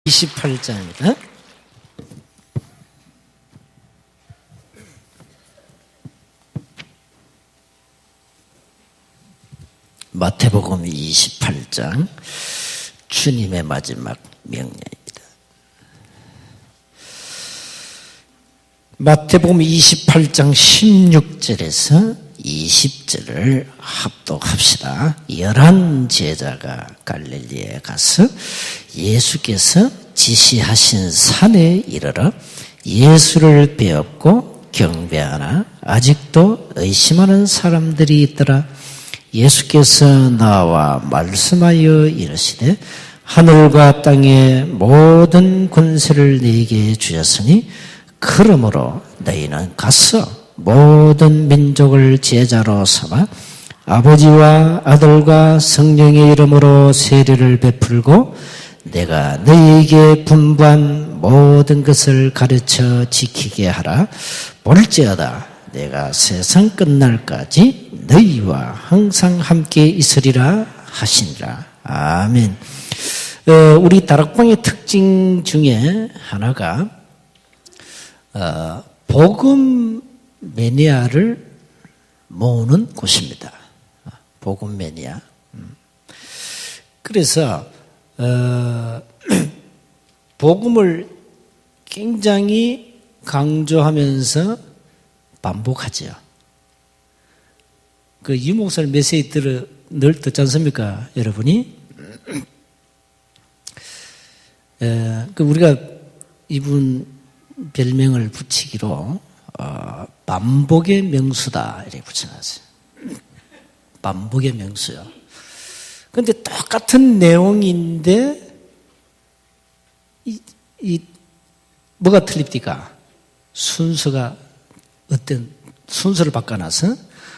28장입니다. 마태복음 28장 주님의 마지막 명령입니다. 마태복음 28장 16절에서 20절을 합독합시다. 11 제자가 갈릴리에 가서 예수께서 지시하신 산에 이르러 예수를 배웠고 경배하나 아직도 의심하는 사람들이 있더라. 예수께서 나와 말씀하여 이르시되 하늘과 땅의 모든 권세를 네게 주셨으니 그러므로 너희는 가서 모든 민족을 제자로 삼아 아버지와 아들과 성령의 이름으로 세례를 베풀고 내가 너희에게 분부한 모든 것을 가르쳐 지키게 하라. 볼지어다 내가 세상 끝날까지 너희와 항상 함께 있으리라 하시니라. 아멘. 우리 다락방의 특징 중에 하나가 복음 매니아를 모으는 곳입니다. 복음 매니아. 그래서 복음을 굉장히 강조하면서 반복하죠. 그 유목사님 메시지 늘 듣지 않습니까, 여러분이? 우리가 이분 별명을 붙이기로 반복의 명수다 이렇게 붙여놨어요. 반복의 명수요. 그런데 똑같은 내용인데 뭐가 틀립니까? 순서가 어떤 순서를 바꿔놔서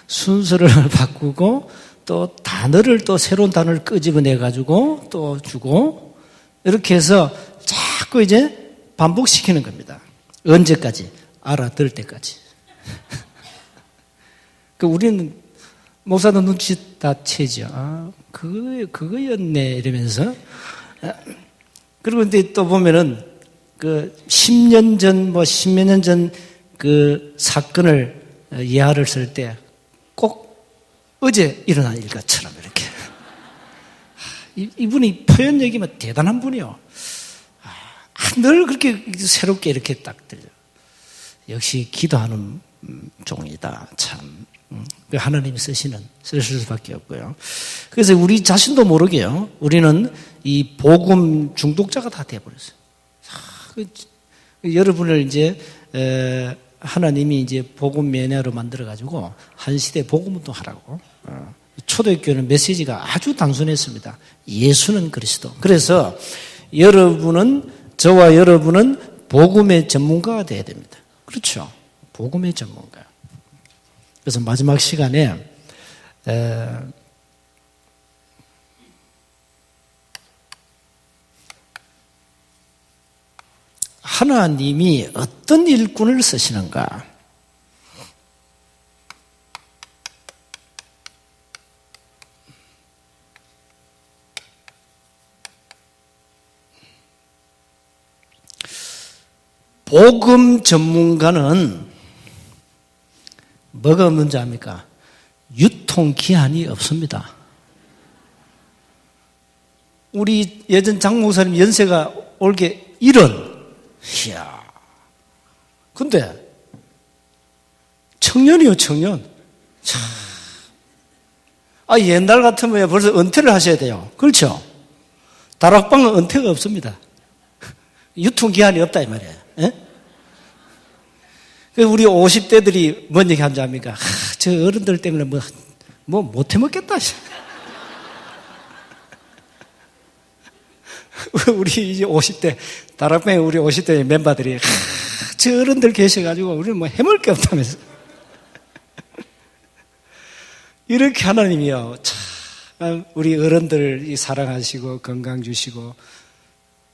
순서를 바꾸고 또 단어를 또 새로운 단어를 끄집어내 가지고 또 주고 이렇게 해서 자꾸 이제 반복시키는 겁니다. 언제까지? 알아들 때까지. 우리는 목사도 눈치 다 채죠. 아, 그거였네 이러면서. 그리고 근데 또 보면은 그 10년 전, 10몇 년 전 그 사건을 예화를 쓸 때 꼭 어제 일어난 일같처럼 이렇게. 이분이 표현력이면 대단한 분이요. 늘 그렇게 새롭게 이렇게 딱 들려. 역시 기도하는 종이다. 참. 하나님이 쓰실 수밖에 없고요. 그래서 우리 자신도 모르게요. 우리는 이 복음 중독자가 다 되어버렸어요. 여러분을 이제, 하나님이 이제 복음 매니아로 만들어가지고 한 시대 복음 운동하라고. 초대교회는 메시지가 아주 단순했습니다. 예수는 그리스도. 그래서 저와 여러분은 복음의 전문가가 되어야 됩니다. 그렇죠. 복음의 전문가. 그래서 마지막 시간에 하나님이 어떤 일꾼을 쓰시는가? 복음 전문가는 뭐가 없는지 압니까? 유통기한이 없습니다. 우리 예전 장 목사님 연세가 올게 70. 이야. 근데 청년이요, 청년. 참. 옛날 같으면 벌써 은퇴를 하셔야 돼요. 그렇죠? 다락방은 은퇴가 없습니다. 유통기한이 없다 이 말이에요. 예? 우리 50대들이 뭔 얘기 하는지 압니까? 저 어른들 때문에 뭐 못 해먹겠다. 우리 이제 50대, 다락방에 우리 50대 멤버들이 저 어른들 계셔가지고 우리는 뭐 해먹을 게 없다면서. 이렇게 하나님이요. 참, 우리 어른들 사랑하시고 건강 주시고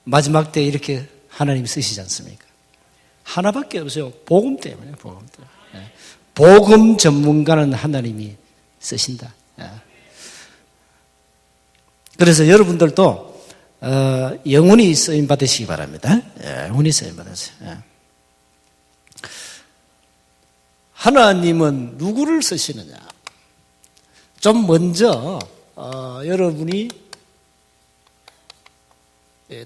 마지막 때 이렇게 하나님 쓰시지 않습니까? 하나밖에 없어요. 복음 때문에, 복음 때문에. 복음 전문가는 하나님이 쓰신다. 그래서 여러분들도 영원히 쓰임 받으시기 바랍니다. 영원히 쓰임 받으세요. 하나님은 누구를 쓰시느냐? 좀 먼저 여러분이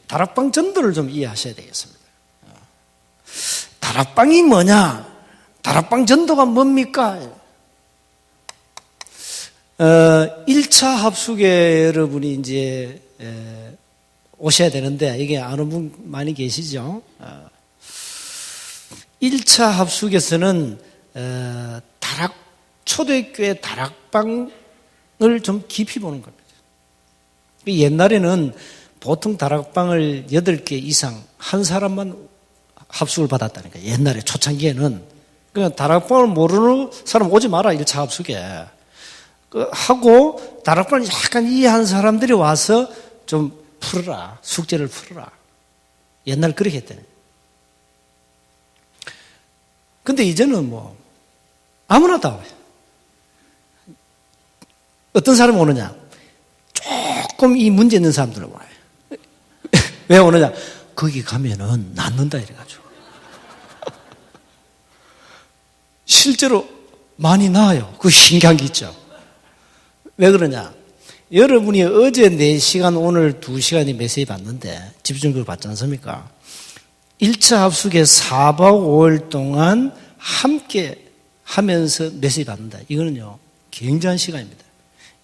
다락방 전도를 좀 이해하셔야 되겠습니다. 다락방이 뭐냐? 다락방 전도가 뭡니까? 1차 합숙에 여러분이 이제 오셔야 되는데 이게 아는 분 많이 계시죠? 1차 합숙에서는 초대교회 다락방을 좀 깊이 보는 겁니다. 옛날에는 보통 다락방을 8개 이상 한 사람만 합숙을 받았다니까. 옛날에 초창기에는. 그러니까 다락방을 모르는 사람 오지 마라, 1차 합숙에. 하고 다락방을 약간 이해한 사람들이 와서 좀 풀어라. 숙제를 풀어라. 옛날 그렇게 했대요. 근데 이제는 뭐 아무나 다 와요. 어떤 사람이 오느냐? 조금 이 문제 있는 사람들 와요. 왜 오느냐? 거기 가면은 낫는다 이래가지고. 실제로 많이 나아요. 그 신기한 게 있죠. 왜 그러냐? 여러분이 어제 4시간, 오늘 2시간이 메시지 받는데 집중적으로 받지 않습니까? 1차 합숙에 4박 5일 동안 함께 하면서 메시지 받는다. 이거는요, 굉장한 시간입니다.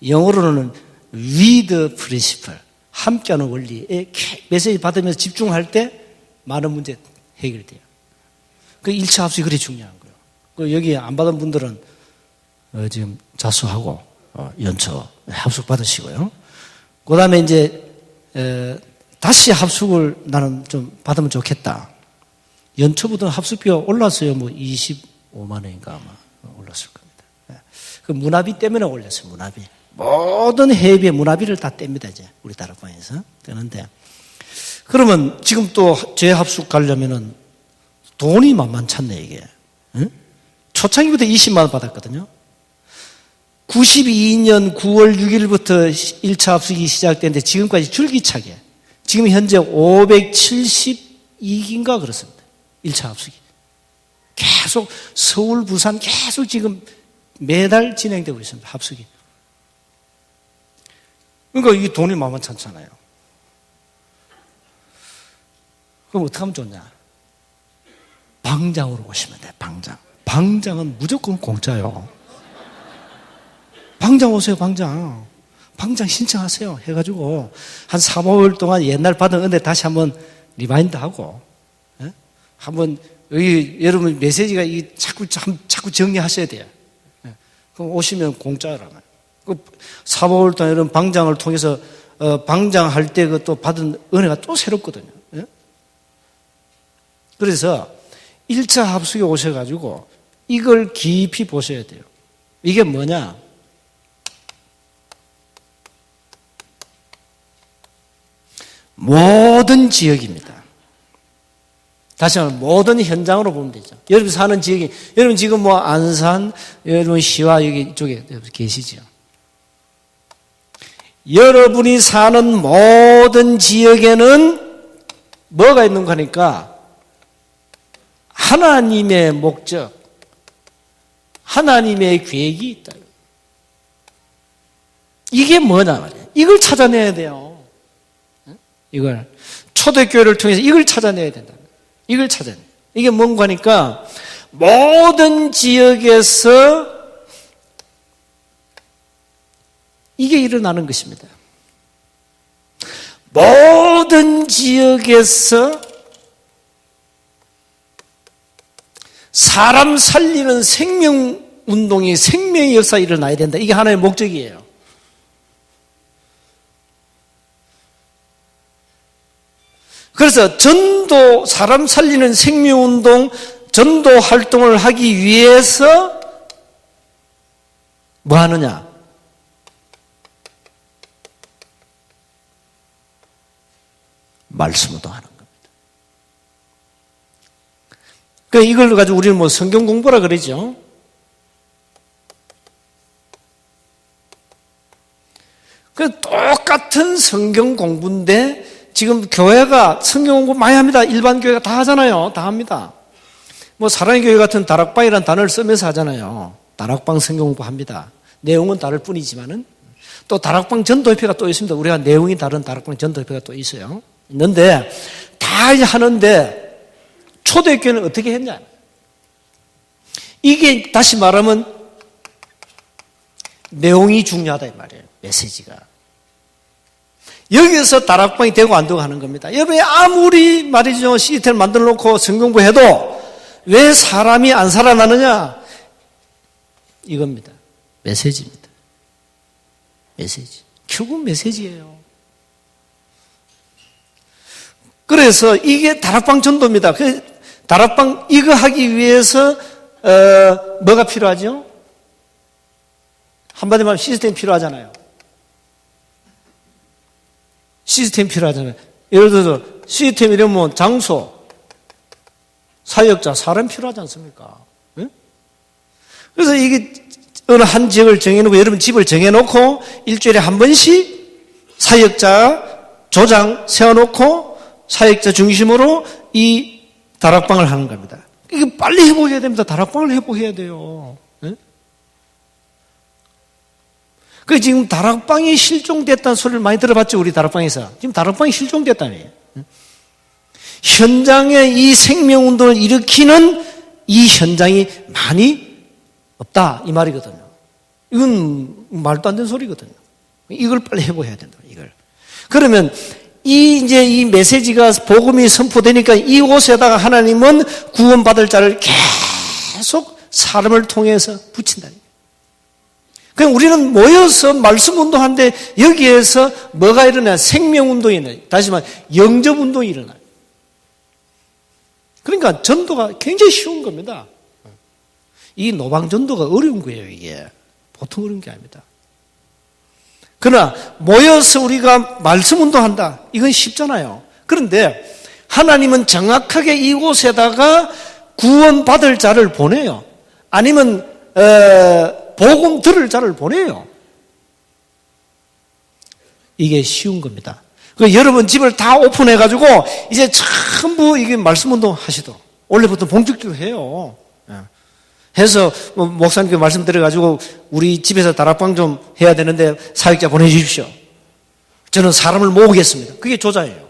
영어로는 with principle, 함께하는 원리에 메시지 받으면서 집중할 때 많은 문제 해결돼요. 그 1차 합숙이 그렇게 중요한 거예요. 그 여기 안 받은 분들은 지금 자수하고 연초 합숙 받으시고요. 그 다음에 이제 다시 합숙을 나는 좀 받으면 좋겠다. 연초부터 합숙비가 올랐어요. 뭐 25만 원인가 아마 올랐을 겁니다. 그 문화비 때문에 올렸어요. 문화비. 모든 회비의 문화비를 다 뗍니다. 이제 우리 다락방에서 떼는데, 그러면 지금 또 재합숙 가려면은 돈이 만만찮네 이게. 응? 초창기부터 20만 원 받았거든요. 92년 9월 6일부터 1차 합숙이 시작됐는데 지금까지 줄기차게 지금 현재 572기인가 그렇습니다. 1차 합숙이. 계속 서울, 부산 계속 지금 매달 진행되고 있습니다. 합숙이. 그러니까 이게 돈이 만만찮잖아요. 그럼 어떻게 하면 좋냐? 방장으로 오시면 돼요. 방장. 방장은 무조건 공짜요. 방장 오세요, 방장. 방장 신청하세요. 해가지고 한 4, 5일 동안 옛날 받은 은혜 다시 한번 리마인드 하고, 예? 한번 여기 여러분 메시지가 자꾸 정리하셔야 돼요. 예? 그럼 오시면 공짜라고요. 그 4, 5일 동안 여러분 방장을 통해서 방장할 때 그 또 받은 은혜가 또 새롭거든요. 예? 그래서 1차 합숙에 오셔가지고 이걸 깊이 보셔야 돼요. 이게 뭐냐? 모든 지역입니다. 다시 한번 모든 현장으로 보면 되죠. 여러분 사는 지역이, 여러분 지금 뭐 안산, 여러분 시와 여기 이쪽에 계시죠. 여러분이 사는 모든 지역에는 뭐가 있는가 하니까 하나님의 목적, 하나님의 계획이 있다. 이게 뭐냐 말이에요. 이걸 찾아내야 돼요. 이걸 초대교회를 통해서 이걸 찾아내야 된다. 이걸 찾아내. 이게 뭔가 하니까 모든 지역에서 이게 일어나는 것입니다. 모든 지역에서 사람 살리는 생명운동이, 생명의 역사가 일어나야 된다. 이게 하나의 목적이에요. 그래서 전도, 사람 살리는 생명운동, 전도 활동을 하기 위해서 뭐 하느냐? 말씀도 하는 겁니다. 그러니까 이걸 가지고 우리는 뭐 성경 공부라 그러죠. 그 똑같은 성경 공부인데 지금 교회가 성경 공부 많이 합니다. 일반 교회가 다 하잖아요. 다 합니다. 뭐 사랑의 교회 같은 다락방이라는 단어를 쓰면서 하잖아요. 다락방 성경 공부 합니다. 내용은 다를 뿐이지만은 또 다락방 전도협회가 또 있습니다. 우리가 내용이 다른 다락방 전도협회가 또 있어요. 있는데 다 이제 하는데 초대교회는 어떻게 했냐? 이게 다시 말하면 내용이 중요하다 이 말이에요. 메시지가. 여기서 다락방이 되고 안 되고 하는 겁니다. 여러분이 아무리 말이죠 시스템을 만들어 놓고 성경부 해도 왜 사람이 안 살아나느냐? 이겁니다. 메시지입니다. 메시지. 결국 메시지예요. 그래서 이게 다락방 전도입니다. 그 다락방 이거 하기 위해서 뭐가 필요하죠? 한마디로 말하면 시스템이 필요하잖아요. 시스템이 필요하잖아요. 예를 들어서 시스템 이러면 장소, 사역자, 사람 필요하지 않습니까? 네? 그래서 이게 어느 한 지역을 정해놓고 여러분 집을 정해놓고 일주일에 한 번씩 사역자 조장 세워놓고 사역자 중심으로 이 다락방을 하는 겁니다. 이게 빨리 회복해야 됩니다. 다락방을 회복해야 돼요. 네? 그 지금 다락방이 실종됐다는 소리를 많이 들어봤죠, 우리 다락방에서. 지금 다락방이 실종됐다니. 현장에 이 생명운동을 일으키는 이 현장이 많이 없다 이 말이거든요. 이건 말도 안 되는 소리거든요. 이걸 빨리 회복해야 된다. 이걸. 그러면 이제 이 메시지가 복음이 선포되니까 이곳에다가 하나님은 구원받을 자를 계속 사람을 통해서 붙인다. 그냥 우리는 모여서 말씀 운동하는데 여기에서 뭐가 일어나요? 생명 운동이 일어나요. 다시 말해 영접 운동이 일어나요. 그러니까 전도가 굉장히 쉬운 겁니다. 이 노방전도가 어려운 거예요, 이게. 보통 어려운 게 아닙니다. 그러나 모여서 우리가 말씀 운동한다. 이건 쉽잖아요. 그런데 하나님은 정확하게 이곳에다가 구원받을 자를 보내요. 아니면 복음 들을 자를 보내요. 이게 쉬운 겁니다. 여러분 집을 다 오픈해가지고 이제 전부 이게 말씀 운동 하시도록 원래부터 본격적으로 해요. 해서 목사님께 말씀 드려가지고 우리 집에서 다락방 좀 해야 되는데 사역자 보내주십시오. 저는 사람을 모으겠습니다. 그게 조자예요.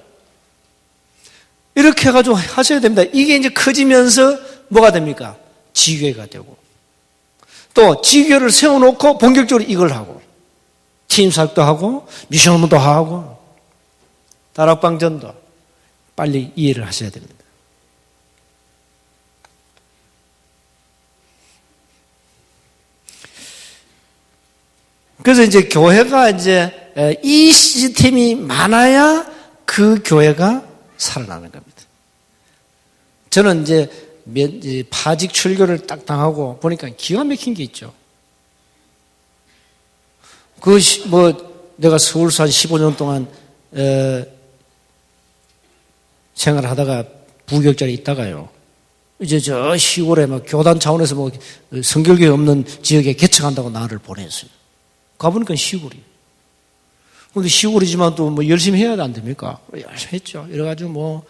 이렇게 해가지고 하셔야 됩니다. 이게 이제 커지면서 뭐가 됩니까? 지교회가 되고 또 지교회를 세워놓고 본격적으로 이걸 하고 팀 사역도 하고 미션 운동도 하고 다락방 전도 빨리 이해를 하셔야 됩니다. 그래서 이제 교회가 이제 이 시스템이 많아야 그 교회가 살아나는 겁니다. 저는 이제 파직 출교를 딱 당하고 보니까 기가 막힌 게 있죠. 내가 서울서 한 15년 동안 생활하다가 부교육자리 있다가요. 이제 저 시골에 막 교단 차원에서 뭐 성결교회 없는 지역에 개척한다고 나를 보냈어요. 가보니까 시골이에요. 근데 시골이지만 또 뭐 열심히 해야 안 됩니까? 열심히 했죠. 이래가지고 뭐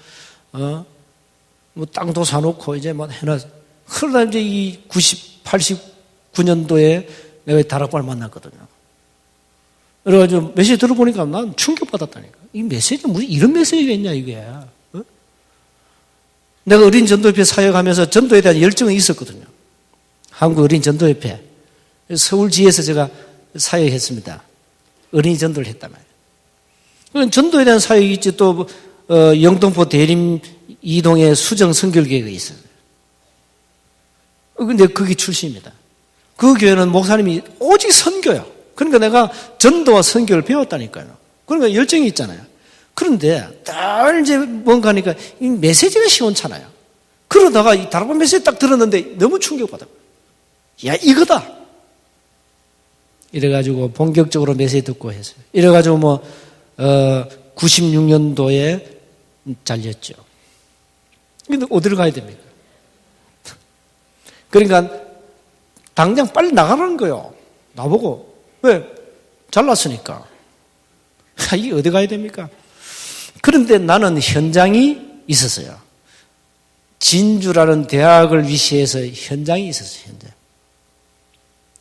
땅도 사놓고 이제 뭐 해놔서. 그러다 이제 이 89년도에 내가 다락방을 만났거든요. 그래가지고 메시지 들어보니까 난 충격받았다니까. 이 메시지, 무슨 이런 메시지가 있냐, 이게. 내가 어린 전도협회 사역하면서 전도에 대한 열정이 있었거든요. 한국 어린 전도협회. 서울지에서 제가 사역했습니다. 어린이 전도를 했단 말이에요. 전도에 대한 사역이 있지 또 영등포 대림 이동에 수정 선결교회가 있어요. 근데 거기 출신입니다. 그 교회는 목사님이 오직 선교야. 그러니까 내가 전도와 선교를 배웠다니까요. 그러니까 열정이 있잖아요. 그런데 딱 이제 뭔가 하니까 이 메시지가 시원찮아요. 그러다가 이 다락방 메시지 딱 들었는데 너무 충격받아요. 야, 이거다. 이래가지고 본격적으로 메시지 듣고 했어요. 이래가지고 96년도에 잘렸죠. 근데 어디로 가야 됩니까? 그러니까 당장 빨리 나가라는 거예요. 나보고. 왜? 잘났으니까. 이게 어디 가야 됩니까? 그런데 나는 현장이 있었어요. 진주라는 대학을 위시해서 현장이 있었어요. 현장.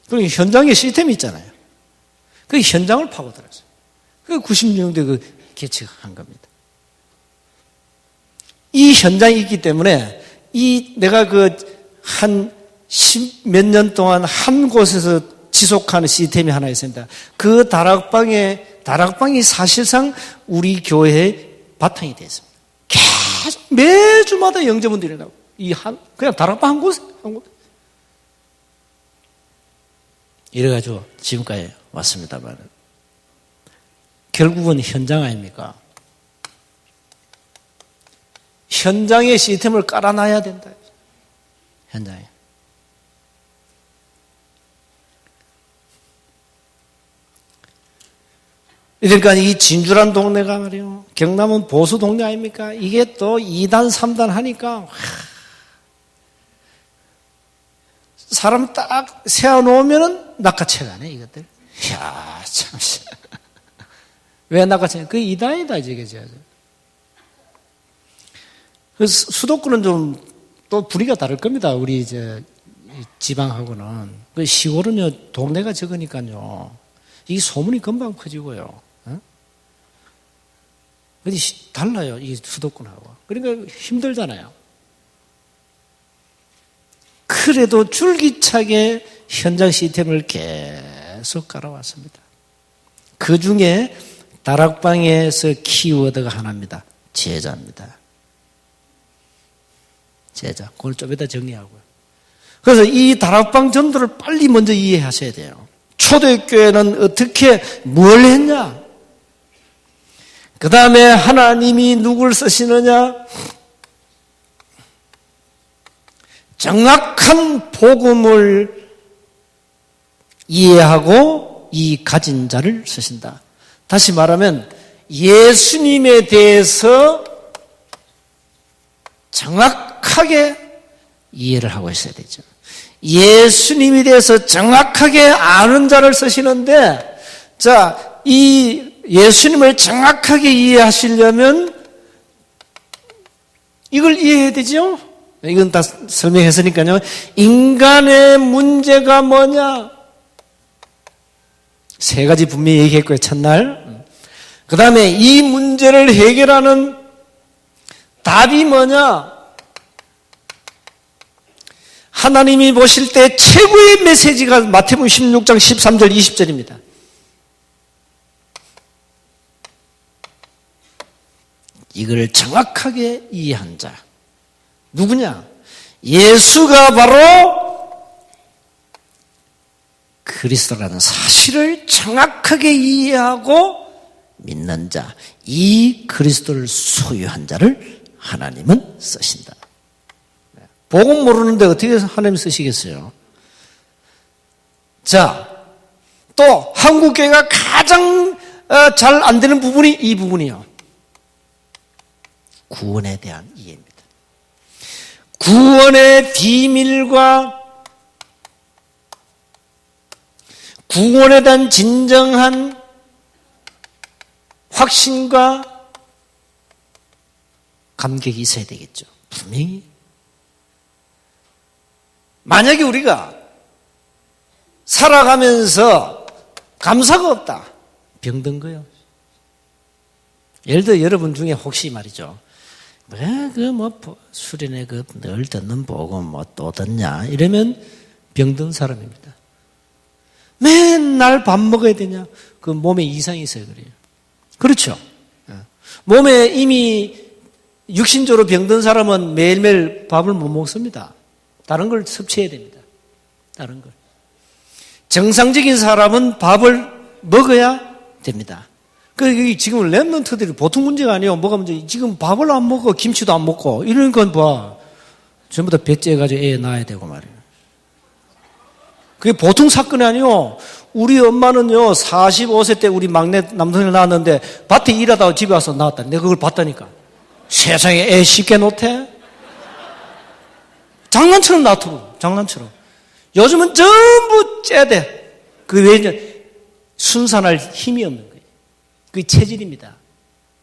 그리고 현장에 시스템이 있잖아요. 그 현장을 파고들었어요. 그 90년대 그 개척한 겁니다. 이 현장이 있기 때문에 내가 한 10몇 년 동안 한 곳에서 지속하는 시스템이 하나 있습니다. 그 다락방이 사실상 우리 교회의 바탕이 되어 있습니다. 계속 매주마다 영접원들이 일어나고, 그냥 다락방 한 곳. 이래가지고 지금까지 왔습니다만, 결국은 현장 아닙니까? 현장에 시스템을 깔아놔야 된다. 현장에. 그러니까 이 진주란 동네가 말이요, 경남은 보수 동네 아닙니까? 이게 또 2단, 3단 하니까 사람 딱 세워놓으면은 낚아채가네, 이것들. 이야, 참. 왜 낚아채? 그 2단이다, 이게. 그 수도권은 좀 또 분위기가 다를 겁니다. 우리 지방하고는. 그 시골은요, 동네가 적으니까요, 이 소문이 금방 커지고요. 근데 달라요, 이 수도권하고. 그러니까 힘들잖아요. 그래도 줄기차게 현장 시스템을 계속 깔아왔습니다. 그 중에 다락방에서 키워드가 하나입니다. 제자입니다. 제자. 그걸 좀 이따 정리하고요. 그래서 이 다락방 전도를 빨리 먼저 이해하셔야 돼요. 초대교회는 어떻게 뭘 했냐? 그 다음에 하나님이 누굴 쓰시느냐? 정확한 복음을 이해하고 이 가진 자를 쓰신다. 다시 말하면 예수님에 대해서 정확하게 이해를 하고 있어야 되죠. 예수님에 대해서 정확하게 아는 자를 쓰시는데, 자, 이 예수님을 정확하게 이해하시려면 이걸 이해해야 되죠? 이건 다 설명했으니까요. 인간의 문제가 뭐냐? 세 가지 분명히 얘기했고요, 첫날. 그 다음에 이 문제를 해결하는 답이 뭐냐? 하나님이 보실 때 최고의 메시지가 마태복음 16장 13절 20절입니다. 이걸 정확하게 이해한 자. 누구냐? 예수가 바로 그리스도라는 사실을 정확하게 이해하고 믿는 자. 이 그리스도를 소유한 자를 하나님은 쓰신다. 복음 모르는데 어떻게 하나님 쓰시겠어요? 자, 또 한국교회가 가장 잘 안 되는 부분이 이 부분이요. 구원에 대한 이해입니다. 구원의 비밀과 구원에 대한 진정한 확신과 감격이 있어야 되겠죠. 분명히. 만약에 우리가 살아가면서 감사가 없다. 병든 거예요. 예를 들어 여러분 중에 혹시 말이죠. 왜 수련회 늘 듣는 복음 또 듣냐? 이러면 병든 사람입니다. 맨날 밥 먹어야 되냐? 그 몸에 이상이 있어요, 그래요. 그렇죠. 몸에 이미 육신적으로 병든 사람은 매일매일 밥을 못 먹습니다. 다른 걸 섭취해야 됩니다. 다른 걸. 정상적인 사람은 밥을 먹어야 됩니다. 지금 랩런트들이 보통 문제가 아니에요. 뭐가 문제? 지금 밥을 안 먹고 김치도 안 먹고 이런 건 봐. 전부 다 배째가지고 애 낳아야 되고 말이에요. 그게 보통 사건이 아니에요. 우리 엄마는요 45세 때 우리 막내 남동생을 낳았는데 밭에 일하다가 집에 와서 낳았다. 내가 그걸 봤다니까. 세상에 애 쉽게 놓대? 장난처럼 낳더라고. 장난처럼. 요즘은 전부 째대. 그 왜 순산할 힘이 없는 거예요. 그게 체질입니다.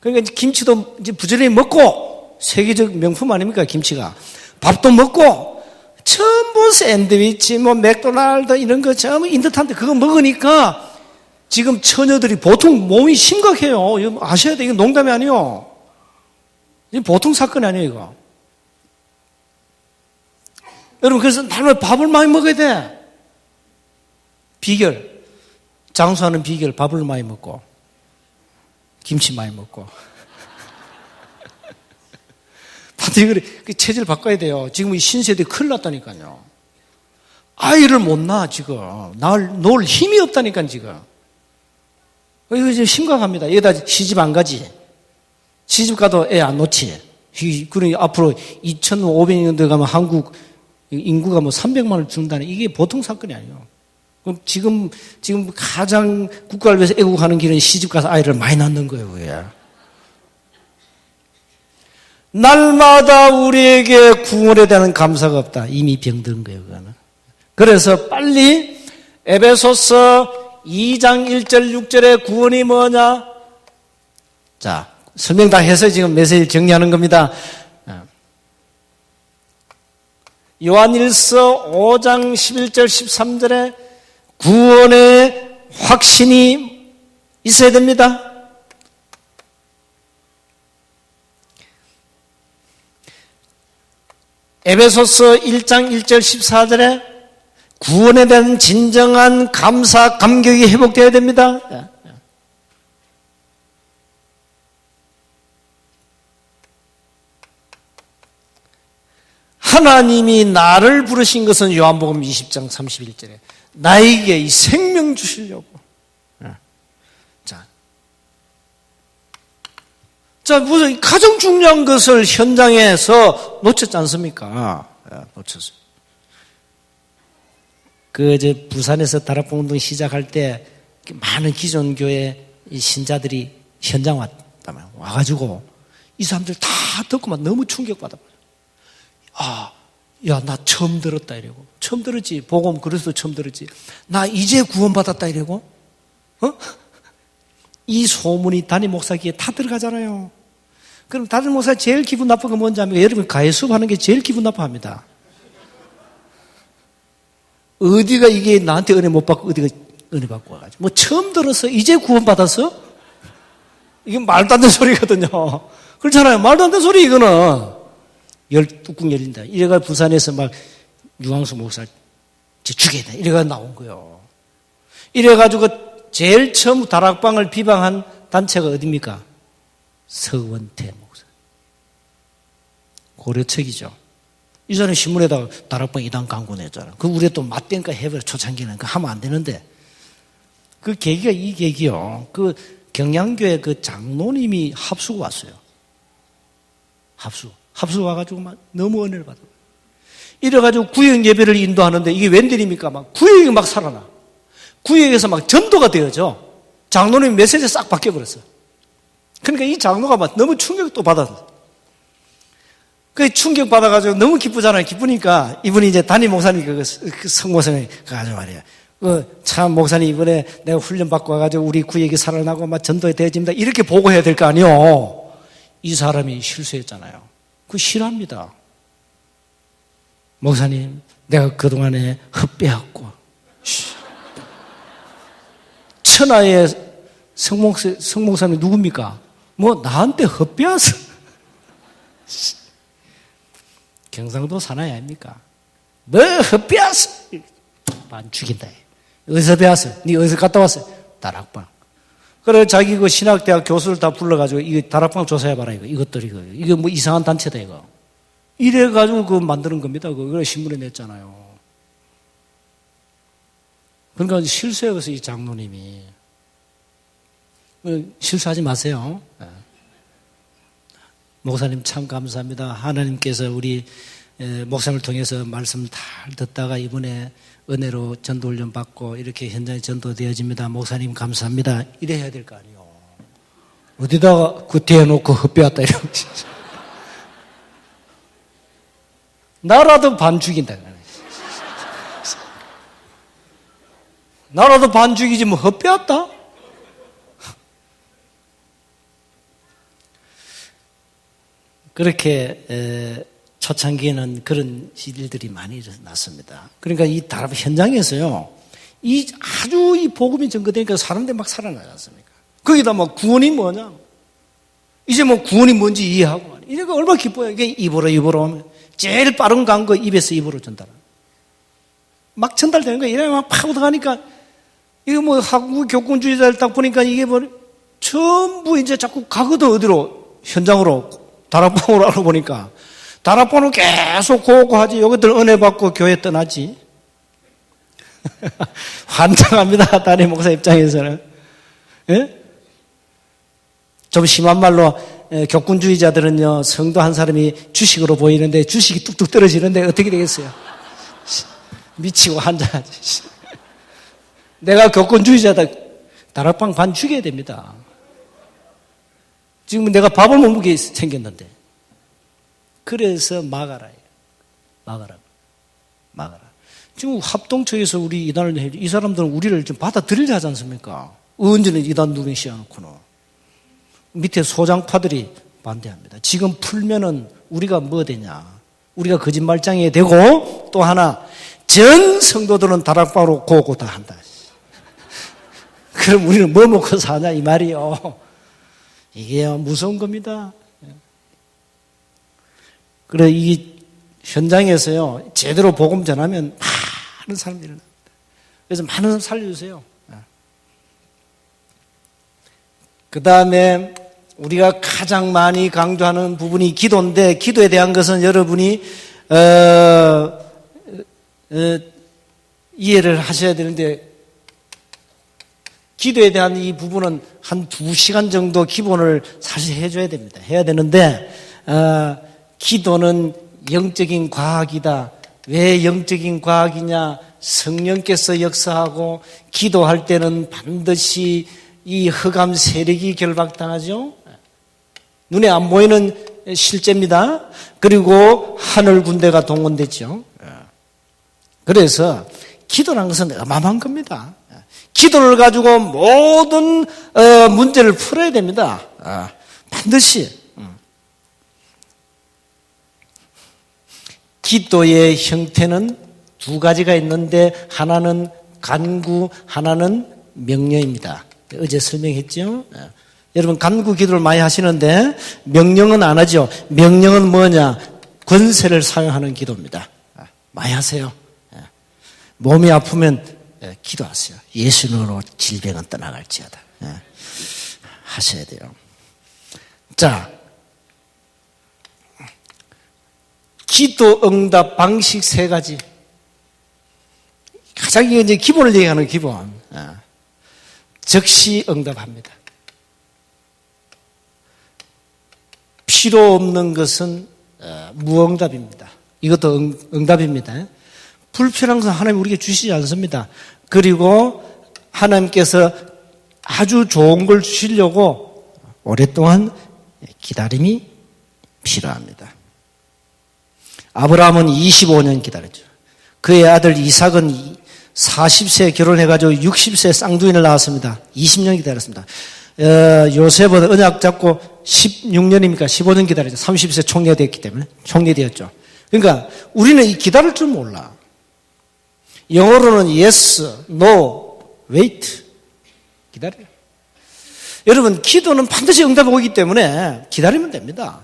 그러니까 이제 김치도 이제 부지런히 먹고, 세계적 명품 아닙니까, 김치가. 밥도 먹고, 전부 샌드위치, 뭐 맥도날드 이런 거 전부 인듯한데 그거 먹으니까 지금 처녀들이 보통 몸이 심각해요. 이거 아셔야 돼. 이거 농담이 아니에요. 이거 보통 사건이 아니에요, 이거. 여러분, 그래서 날마다 밥을 많이 먹어야 돼. 비결. 장수하는 비결, 밥을 많이 먹고, 김치 많이 먹고. 반드시 그 체질 바꿔야 돼요. 지금 이 신세대 큰일 났다니까요. 아이를 못 낳아, 지금. 놓을 힘이 없다니까, 지금. 이거 지금 심각합니다. 여기다 시집 안 가지. 시집 가도 애 안 놓지. 그러니 앞으로 2500년대 가면 한국 인구가 뭐 300만을 준다는 이게 보통 사건이 아니에요. 그럼 지금 가장 국가를 위해서 애국하는 길은 시집 가서 아이를 많이 낳는 거예요, 그게. 날마다 우리에게 구원에 대한 감사가 없다. 이미 병든 거예요, 그거는. 그래서 빨리 에베소서 2장 1절 6절의 구원이 뭐냐? 자, 설명 다 해서 지금 메시지 정리하는 겁니다. 요한일서 5장 11절 13절에 구원의 확신이 있어야 됩니다. 에베소서 1장 1절 14절에 구원에 대한 진정한 감사, 감격이 회복되어야 됩니다. 하나님이 나를 부르신 것은 요한복음 20장 31절에 나에게 이 생명 주시려고. 자, 무슨 가장 중요한 것을 현장에서 놓쳤지 않습니까? 놓쳤어요. 이제 부산에서 다락방운동 시작할 때 많은 기존 교회 신자들이 현장 왔다면 와가지고 이 사람들 다 듣고만 너무 충격받아버려요. 야, 나 처음 들었다 이러고. 처음 들었지. 복음 그래서 처음 들었지. 나 이제 구원받았다 이러고. 이 소문이 담임 목사 귀에 다 들어가잖아요. 그럼 담임 목사 제일 기분 나쁜 건 뭔지 아십니까? 여러분 가해수업 하는 게 제일 기분 나빠합니다. 어디가 이게 나한테 은혜 못 받고 어디가 은혜 받고 와가지고 뭐 처음 들었어? 이제 구원받았어? 이게 말도 안 되는 소리거든요. 그렇잖아요. 말도 안 되는 소리 이거는. 뚜껑 열린다. 이래가 부산에서 막 유광수 목사 죽여야 돼. 이래가 나온 거예요. 이래가지고 제일 처음 다락방을 비방한 단체가 어디입니까? 서원태 목사. 고려책이죠. 이 사람이 신문에다가 다락방 이단 광고 냈잖아. 그 우리 또 맞대니까 해버려. 초창기는. 그거 하면 안 되는데. 그 계기가 이 계기요. 그 경양교회 그 장로님이 합수가 왔어요. 합수 와가지고 막 너무 은혜를 받아. 이래가지고 구역 예배를 인도하는데 이게 웬일입니까? 막 구역이 막 살아나. 구역에서 막 전도가 되어져. 장로님 메시지 싹 바뀌어버렸어. 그러니까 이 장로가 막 너무 충격도 받았어. 그 충격 받아가지고 너무 기쁘잖아요. 기쁘니까 이분이 이제 담임 목사님 그 성모성에 가가지고 말이야. 참 목사님 이번에 내가 훈련 받고 와가지고 우리 구역이 살아나고 막 전도에 되어집니다. 이렇게 보고해야 될 거 아니요. 이 사람이 실수했잖아요. 그거 싫어합니다. 목사님, 내가 그동안에 헛배웠고, 천하의 성목사님 누굽니까? 뭐, 나한테 헛배웠어. 경상도 사나이 아닙니까? 뭐, 헛배웠어. 반 죽인다. 어디서 배웠어? 네 어디서 갔다 왔어? 다락방. 그래, 자기 그 신학대학 교수를 다 불러가지고, 이거 다락방 조사해봐라, 이거. 이것들이, 이거 뭐 이상한 단체다, 이거. 이래가지고 그거 만드는 겁니다. 그걸 신문에 냈잖아요. 그러니까 실수해서 이 장로님이. 실수하지 마세요. 목사님 참 감사합니다. 하나님께서 우리 목사님을 통해서 말씀 잘 듣다가 이번에 은혜로 전도훈련 받고 이렇게 현장에 전도되어집니다. 목사님 감사합니다. 이래 해야 될 거 아니에요. 어디다가 그 대놓고 헛배웠다 이러고. 나라도 반 죽인다. 나라도 반 죽이지 뭐 헛배웠다? 그렇게 초창기에는 그런 일들이 많이 일어났습니다. 그러니까 이 현장에서요, 아주 이 복음이 전거되니까 사람들이 막 살아나지 않습니까? 거기다 뭐 구원이 뭐냐? 이제 뭐 구원이 뭔지 이해하고, 이러니까 얼마나 기뻐요. 이게 입으로 하면 제일 빠른 광고 입에서 입으로 전달. 막 전달되는 거예요. 이래 막 파고들어가니까 이거 뭐 한국 교권주의자들 딱 보니까 이게 뭐 전부 이제 자꾸 가거든. 어디로? 현장으로, 다락방으로 알아보니까 다락방으로 계속 고고하지. 여기들 은혜 받고 교회 떠나지. 환장합니다. 담임 목사 입장에서는. 예? 좀 심한 말로 교권주의자들은요, 성도 한 사람이 주식으로 보이는데 주식이 뚝뚝 떨어지는데 어떻게 되겠어요? 미치고 환장하지. 내가 교권주의자다. 다락방 반 죽여야 됩니다. 지금 내가 밥을 못 먹게 생겼는데. 그래서 막아라. 지금 합동처에서 우리 이단을 해, 이 사람들은 우리를 좀 받아들이려 하지 않습니까? 언제는 이단 눈에 씌워놓고는. 밑에 소장파들이 반대합니다. 지금 풀면은 우리가 뭐 되냐? 우리가 거짓말장애 되고, 또 하나, 전 성도들은 다락방으로 고고 다 한다. 그럼 우리는 뭐 먹고 사냐? 이 말이요. 이게 무서운 겁니다. 그래, 이 현장에서요, 제대로 복음 전하면 많은 사람들이 일어납니다. 그래서 많은 사람 살려주세요. 그 다음에 우리가 가장 많이 강조하는 부분이 기도인데, 기도에 대한 것은 여러분이 이해를 하셔야 되는데, 기도에 대한 이 부분은 한 2시간 정도 기본을 사실 해줘야 됩니다. 해야 되는데, 기도는 영적인 과학이다. 왜 영적인 과학이냐? 성령께서 역사하고 기도할 때는 반드시 이 흑암 세력이 결박당하죠. 눈에 안 보이는 실제입니다. 그리고 하늘 군대가 동원됐죠. 그래서 기도라는 것은 어마어마한 겁니다. 기도를 가지고 모든 문제를 풀어야 됩니다. 반드시. 기도의 형태는 2가지가 있는데, 하나는 간구, 하나는 명령입니다. 어제 설명했죠? 여러분 간구 기도를 많이 하시는데 명령은 안 하죠. 명령은 뭐냐? 권세를 사용하는 기도입니다. 많이 하세요. 몸이 아프면 기도하세요. 예수 이름으로 질병은 떠나갈지어다. 하셔야 돼요. 자, 기도 응답 방식 3가지. 가장 이제 기본을 얘기하는 기본. 즉시 응답합니다. 필요 없는 것은 무응답입니다. 이것도 응답입니다. 불필요한 것은 하나님 우리에게 주시지 않습니다. 그리고 하나님께서 아주 좋은 걸 주시려고 오랫동안 기다림이 필요합니다. 아브라함은 25년 기다렸죠. 그의 아들 이삭은 40세에 결혼해가지고 60세에 쌍둥이를 낳았습니다. 20년 기다렸습니다. 요셉은 언약 잡고 16년입니까? 15년 기다렸죠. 30세 총리되었기 때문에. 총리되었죠. 그러니까 우리는 이 기다릴 줄 몰라. 영어로는 yes, no, wait. 기다려요. 여러분, 기도는 반드시 응답이 오기 때문에 기다리면 됩니다.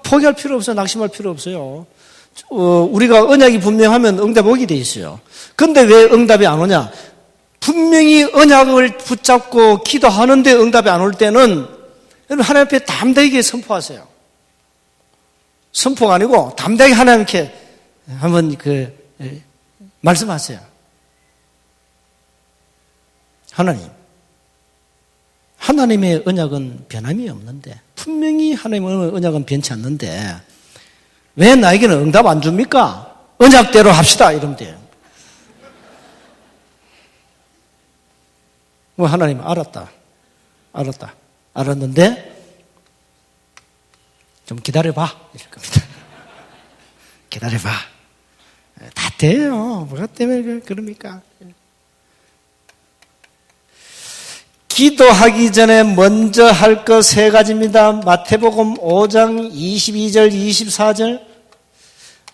포기할 필요 없어요. 낙심할 필요 없어요. 우리가 언약이 분명하면 응답이 오게 돼 있어요. 그런데 왜 응답이 안 오냐? 분명히 언약을 붙잡고 기도하는데 응답이 안 올 때는 여러분 하나님 앞에 담대하게 선포하세요. 선포가 아니고 담대하게 하나님께 한번 말씀하세요. 하나님의 언약은 변함이 없는데, 분명히 하나님의 언약은 변치 않는데 왜 나에게는 응답 안 줍니까? 언약대로 합시다 이러면 돼요. 뭐 하나님 알았는데 좀 기다려봐 이럴 겁니다. 기다려봐. 다 돼요. 뭐가 때문에 그럽니까? 기도하기 전에 먼저 할 것 세 가지입니다. 마태복음 5장 22절 24절,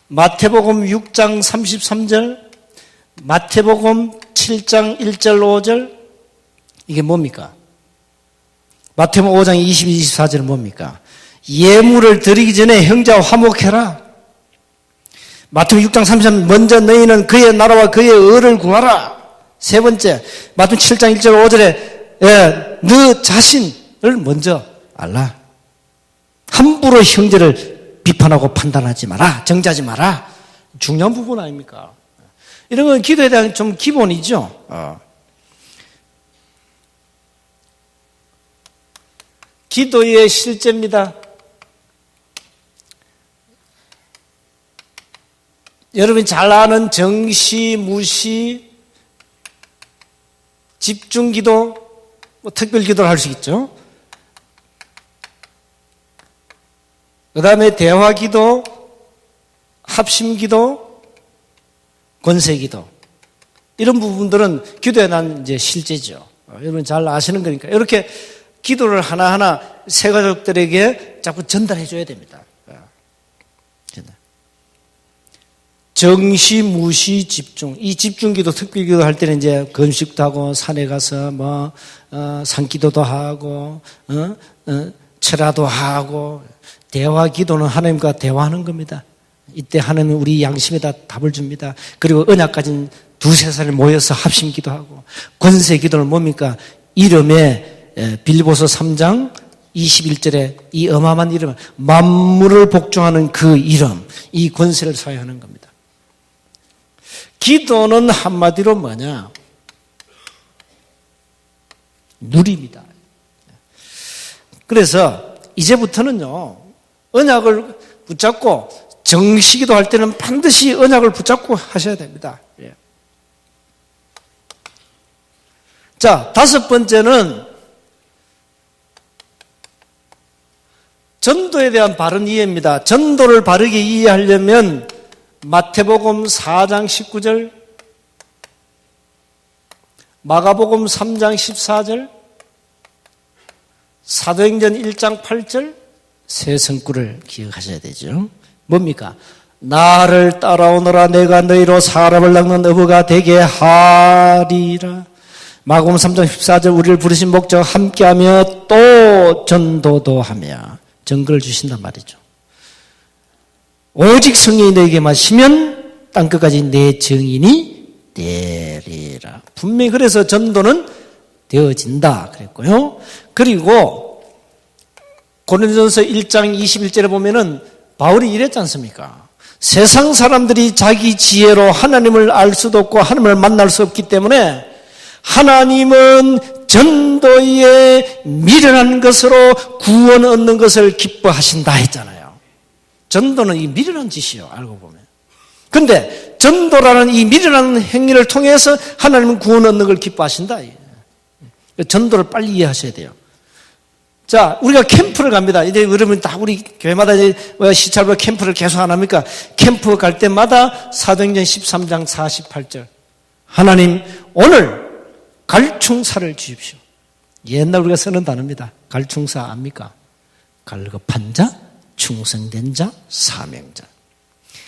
마태복음 6장 33절, 마태복음 7장 1절 5절. 이게 뭡니까? 마태복음 5장 22, 24절은 뭡니까? 예물을 드리기 전에 형제와 화목해라. 마태복음 6장 33절, 먼저 너희는 그의 나라와 그의 의를 구하라. 세 번째, 마태복음 7장 1절 5절에 너 자신을 먼저 알라. 함부로 형제를 비판하고 판단하지 마라. 정죄하지 마라. 중요한 부분 아닙니까? 이런 건 기도에 대한 좀 기본이죠. 기도의 실제입니다. 여러분이 잘 아는 정시, 무시, 집중기도, 특별기도를 할 수 있죠. 그 다음에 대화기도, 합심기도, 권세기도. 이런 부분들은 기도에 대한 이제 실제죠. 여러분 잘 아시는 거니까. 이렇게 기도를 하나하나 새 가족들에게 자꾸 전달해 줘야 됩니다. 정시, 무시, 집중. 이 집중기도, 특별기도 할 때는 이제 금식도 하고 산에 가서 산기도도 하고, 철화도 하고, 대화기도는 하나님과 대화하는 겁니다. 이때 하나님은 우리 양심에다 답을 줍니다. 그리고 언약 가진 두세 살이 모여서 합심기도 하고, 권세기도는 뭡니까? 이름에 빌립보서 3장 21절에 이 어마어마한 이름, 만물을 복종하는 그 이름, 이 권세를 사용하는 겁니다. 기도는 한마디로 뭐냐? 누립니다. 그래서 이제부터는요, 언약을 붙잡고 정시기도 할 때는 반드시 언약을 붙잡고 하셔야 됩니다. 자, 다섯 번째는 전도에 대한 바른 이해입니다. 전도를 바르게 이해하려면 마태복음 4장 19절, 마가복음 3장 14절, 사도행전 1장 8절 세 성구를 기억하셔야 되죠. 뭡니까? 나를 따라오너라 내가 너희로 사람을 낚는 어부가 되게 하리라. 마가복음 3장 14절 우리를 부르신 목적 함께하며 또 전도도 하며 증거를 주신단 말이죠. 오직 성령이 너에게 마시면 땅끝까지 내 증인이 되리라. 분명히 그래서 전도는 되어진다 그랬고요. 그리고 고린도전서 1장 21절에 보면은 바울이 이랬지 않습니까? 세상 사람들이 자기 지혜로 하나님을 알 수도 없고 하나님을 만날 수 없기 때문에 하나님은 전도에 미련한 것으로 구원 얻는 것을 기뻐하신다 했잖아요. 전도는 이 미련한 짓이요, 알고 보면. 근데 전도라는 이 미련한 행위를 통해서 하나님은 구원 얻는 걸 기뻐하신다. 전도를 빨리 이해하셔야 돼요. 자, 우리가 캠프를 갑니다. 이제 여러분 다 우리 교회마다 이제 시찰부 캠프를 계속 안 합니까? 캠프 갈 때마다 사도행전 13장 48절. 하나님, 오늘 갈충사를 주십시오. 옛날 우리가 쓰는 단어입니다. 갈충사 압니까? 갈급한 자, 충성된 자, 사명자.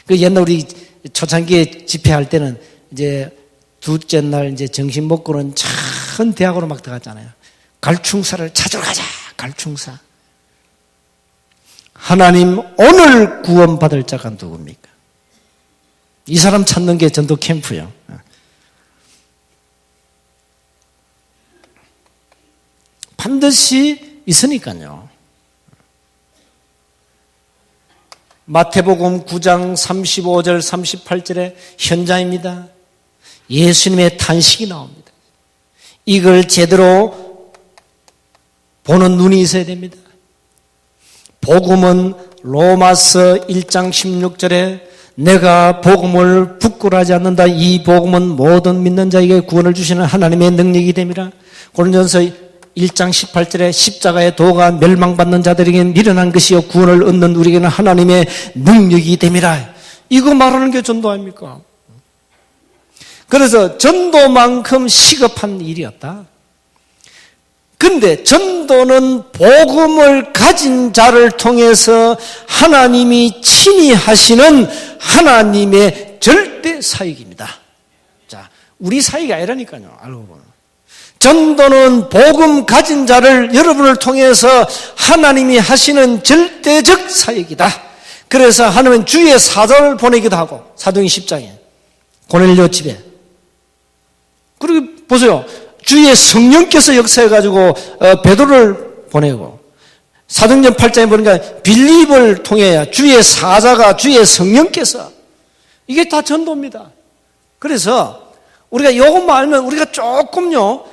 그 옛날 우리 초창기에 집회할 때는 이제 둘째 날 이제 정신 먹고는 큰 대학으로 막 들어갔잖아요. 갈충사를 찾으러 가자. 갈충사. 하나님, 오늘 구원받을 자가 누굽니까? 이 사람 찾는 게 전도 캠프예요. 반드시 있으니까요. 마태복음 9장 35절 38절의 현장입니다. 예수님의 탄식이 나옵니다. 이걸 제대로 보는 눈이 있어야 됩니다. 복음은 로마서 1장 16절에 내가 복음을 부끄러워하지 않는다. 이 복음은 모든 믿는 자에게 구원을 주시는 하나님의 능력이 됨이라. 고린도전서 1장 18절에 십자가의 도가 멸망받는 자들에게는 미련한 것이요 구원을 얻는 우리에게는 하나님의 능력이 됨이라. 이거 말하는 게 전도 아닙니까? 그래서 전도만큼 시급한 일이었다. 근데 전도는 복음을 가진 자를 통해서 하나님이 친히 하시는 하나님의 절대 사역입니다. 자, 우리 사역이 아니라니까요. 알고 보면. 전도는 복음 가진 자를 여러분을 통해서 하나님이 하시는 절대적 사역이다. 그래서 하나님은 주의 사자를 보내기도 하고, 사도행 10장에 고넬료 집에. 그리고 보세요. 주의 성령께서 역사해가지고 베드로를 보내고, 사도행전 8장에 보니까 빌립을 통해 주의 사자가 주의 성령께서, 이게 다 전도입니다. 그래서 우리가 이것만 알면 우리가 조금요,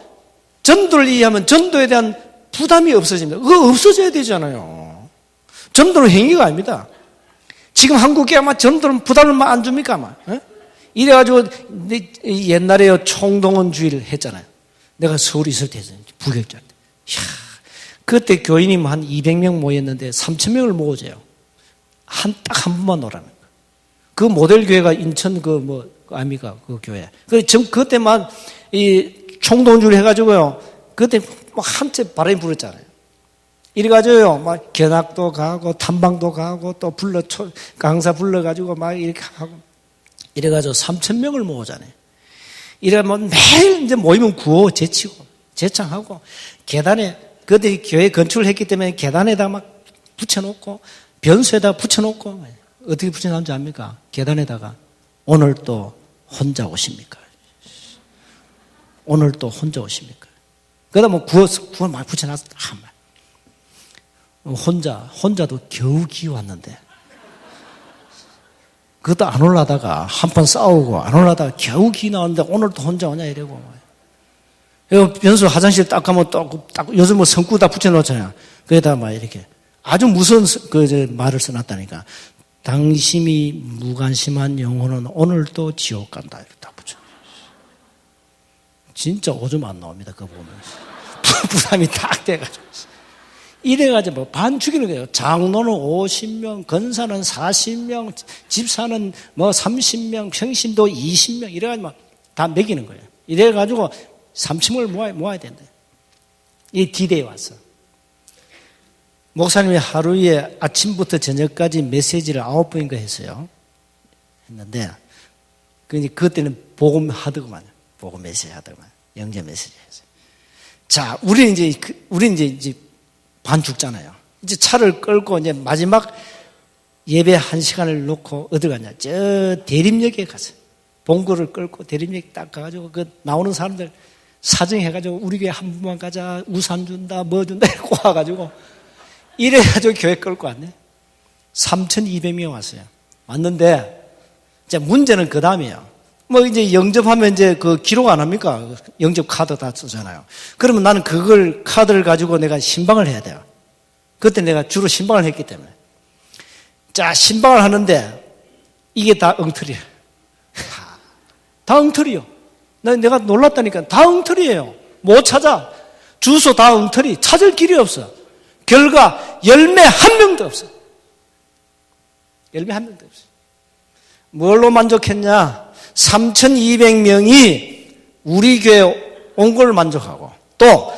전도를 이해하면 전도에 대한 부담이 없어집니다. 그거 없어져야 되잖아요. 전도는 행위가 아닙니다. 지금 한국에 아마 전도는 부담을 안 줍니까 아마? 이래가지고 옛날에 총동원주의를 했잖아요. 내가 서울에 있을 때 부격자 때. 이야, 그때 교인이 한 200명 모였는데 3,000명을 모으세요. 딱 한 번만 오라는 거예요. 그 모델 교회가 인천 아미가 그 교회. 그때만 이 총동원주의를 해가지고요. 그때 막 한째 바람이 불었잖아요. 이래가지고요, 막 견학도 가고 탐방도 가고 또 강사 불러가지고 막 이렇게 하고 이래가지고 3,000명을 모으잖아요. 이러면 매일 이제 모이면 구호 제치고 제창하고 계단에 그때 교회 건축을 했기 때문에 계단에다 막 붙여놓고 변수에다 붙여놓고 어떻게 붙여놨는지 압니까? 계단에다가 오늘 또 혼자 오십니까? 오늘 또 혼자 오십니까? 그러다 뭐 구호 막 붙여놨어. 혼자도 겨우 기왔는데 그것도 안 올라다가 한판 싸우고 안 올라다가 겨우 기 나왔는데 오늘 또 혼자 오냐 이러고. 변수 화장실 딱 가면 딱 요즘 뭐 성구 다 붙여놓잖아요. 거기다 막 이렇게 아주 무서운 말을 써놨다니까. 당심이 무관심한 영혼은 오늘도 지옥 간다. 이렇게 딱 붙여. 진짜 오줌 안 나옵니다. 그거 보면. 부담이 딱 돼가지고. 이래가지고 뭐 반 죽이는 거예요. 장로는 50명, 건사는 40명, 집사는 뭐 30명, 평신도 20명, 이래가지고 다 먹이는 거예요. 이래가지고 3층을 모아야 된대. 이 디데이에 왔어. 목사님이 하루에 아침부터 저녁까지 메시지를 9번인가 했어요. 했는데, 그때는 복음 하더구만. 복음 메시지 하더구만. 영재 메시지 했어요. 자, 우리는 이제 반 죽잖아요. 이제 차를 끌고 이제 마지막 예배 1시간을 놓고 어디 가냐. 저 대림역에 갔어요. 봉구를 끌고 대림역에 딱 가가지고 그 나오는 사람들 사정해가지고 우리 교회 한 분만 가자. 우산 준다, 뭐 준다. 이러고 와가지고 이래가지고 교회 끌고 왔네. 3,200명 왔어요. 왔는데 이제 문제는 그 다음이에요. 뭐 이제 영접하면 이제 그 기록 안 합니까? 영접 카드 다 쓰잖아요. 그러면 나는 그걸 카드를 가지고 내가 신방을 해야 돼요. 그때 내가 주로 신방을 했기 때문에. 자, 신방을 하는데 이게 다 엉터리야. 다 엉터리요. 내가 놀랐다니까. 다 엉터리예요. 못 찾아. 주소 다 엉터리. 찾을 길이 없어. 결과 열매 한 명도 없어. 열매 한 명도 없어. 뭘로 만족했냐? 3,200명이 우리 교회 온 걸 만족하고 또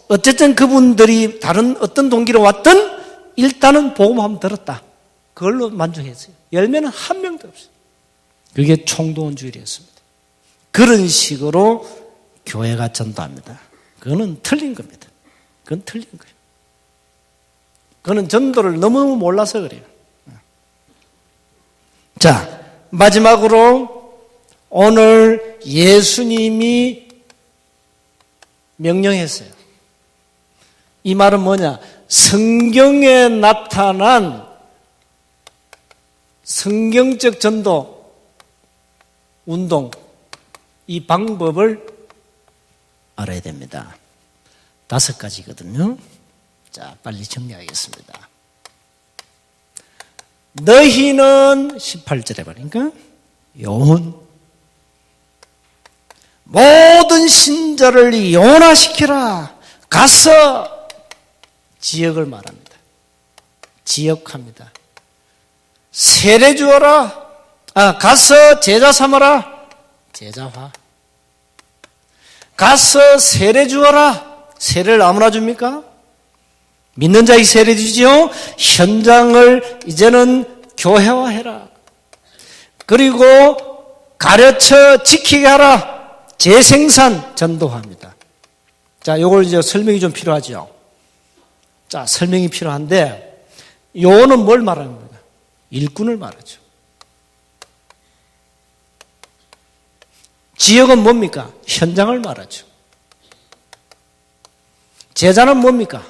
어쨌든 그분들이 다른 어떤 동기로 왔든 일단은 복음 한번 들었다. 그걸로 만족했어요. 열매는 한 명도 없어요. 그게 총동원주의였습니다. 그런 식으로 교회가 전도합니다. 그거는 틀린 겁니다. 그건 틀린 거예요. 그거는 전도를 너무너무 몰라서 그래요. 자, 마지막으로 오늘 예수님이 명령했어요. 이 말은 뭐냐? 성경에 나타난 성경적 전도 운동, 이 방법을 알아야 됩니다. 5가지거든요. 자, 빨리 정리하겠습니다. 너희는 18절에 보니까 요혼 모든 신자를 요혼화시키라. 가서 지역을 말합니다. 지역합니다. 세례 주어라. 가서 제자 삼아라. 제자화. 가서 세례 주어라. 세례를 아무나 줍니까? 믿는 자에게 세례 주지요. 현장을 이제는 교회화해라. 그리고 가르쳐 지키게 하라. 재생산 전도합니다. 자, 요걸 이제 설명이 좀 필요하죠. 자, 설명이 필요한데, 요는 뭘 말하는 거냐? 일꾼을 말하죠. 지역은 뭡니까? 현장을 말하죠. 제자는 뭡니까?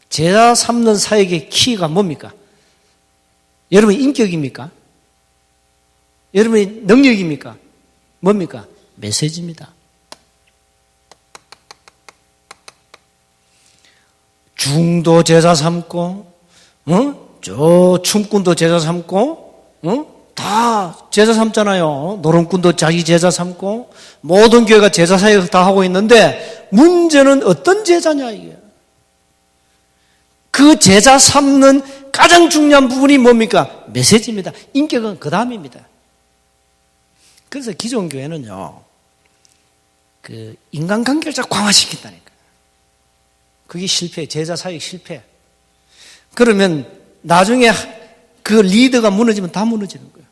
제자 삼는 사역의 키가 뭡니까? 여러분 인격입니까? 여러분의 능력입니까? 뭡니까? 메시지입니다. 중도 제자 삼고, 저 춤꾼도 제자 삼고, 다 제자 삼잖아요. 노름꾼도 자기 제자 삼고, 모든 교회가 제자 사역을 다 하고 있는데, 문제는 어떤 제자냐, 이게. 그 제자 삼는 가장 중요한 부분이 뭡니까? 메시지입니다. 인격은 그 다음입니다. 그래서 기존 교회는요, 그 인간관계를 자꾸 강화시킨다니까. 그게 실패, 제자 사역 실패. 그러면 나중에 그 리더가 무너지면 다 무너지는 거예요.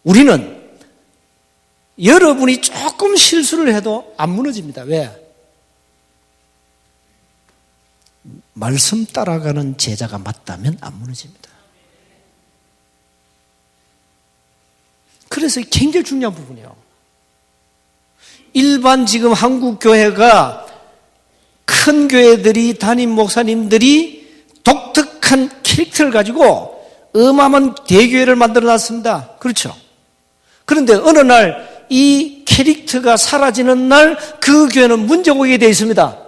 우리는 여러분이 조금 실수를 해도 안 무너집니다. 왜? 말씀 따라가는 제자가 맞다면 안 무너집니다. 그래서 굉장히 중요한 부분이에요. 일반 지금 한국 교회가 큰 교회들이 담임 목사님들이 독특한 캐릭터를 가지고 어마어마한 대교회를 만들어 놨습니다. 그렇죠? 그런데 어느 날 이 캐릭터가 사라지는 날 그 교회는 문제가 오게 되어 있습니다.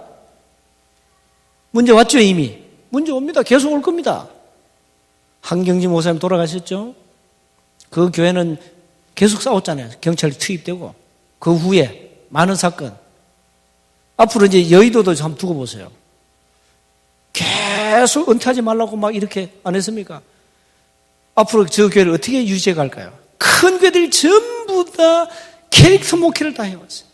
문제 왔죠, 이미? 문제 옵니다. 계속 올 겁니다. 한경지 목사님 돌아가셨죠? 그 교회는 계속 싸웠잖아요. 경찰이 투입되고. 그 후에 많은 사건. 앞으로 이제 여의도도 한번 두고 보세요. 계속 은퇴하지 말라고 막 이렇게 안 했습니까? 앞으로 저 교회를 어떻게 유지해 갈까요? 큰 교회들이 전부 다 캐릭터 목회를 다 해왔어요.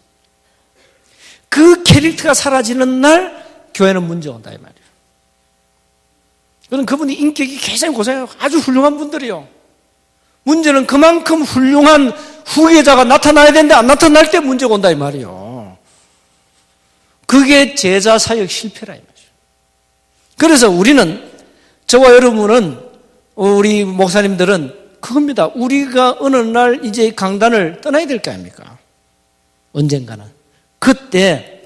그 캐릭터가 사라지는 날 교회는 문제 온다 이 말이에요. 그럼 그분이 인격이 굉장히 고생해요. 아주 훌륭한 분들이요. 문제는 그만큼 훌륭한 후계자가 나타나야 되는데 안 나타날 때 문제가 온다 이 말이에요. 그게 제자 사역 실패라 이 말이에요. 그래서 우리는, 저와 여러분은, 우리 목사님들은 그겁니다. 우리가 어느 날 이제 강단을 떠나야 될 거 아닙니까? 언젠가는. 그때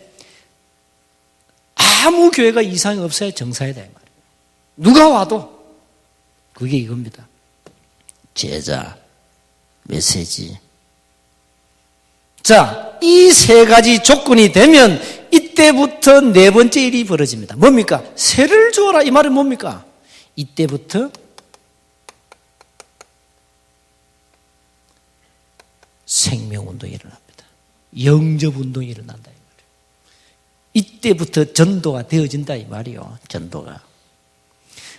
아무 교회가 이상이 없어야 정사이다 이 말이에요. 누가 와도 그게 이겁니다. 제자, 메시지. 자, 이 세 가지 조건이 되면 이때부터 네 번째 일이 벌어집니다. 뭡니까? 세를 주어라 이 말은 뭡니까? 이때부터 생명운동이 일어납니다. 영접운동이 일어난다 이 말이에요. 이때부터 전도가 되어진다 이 말이에요. 전도가.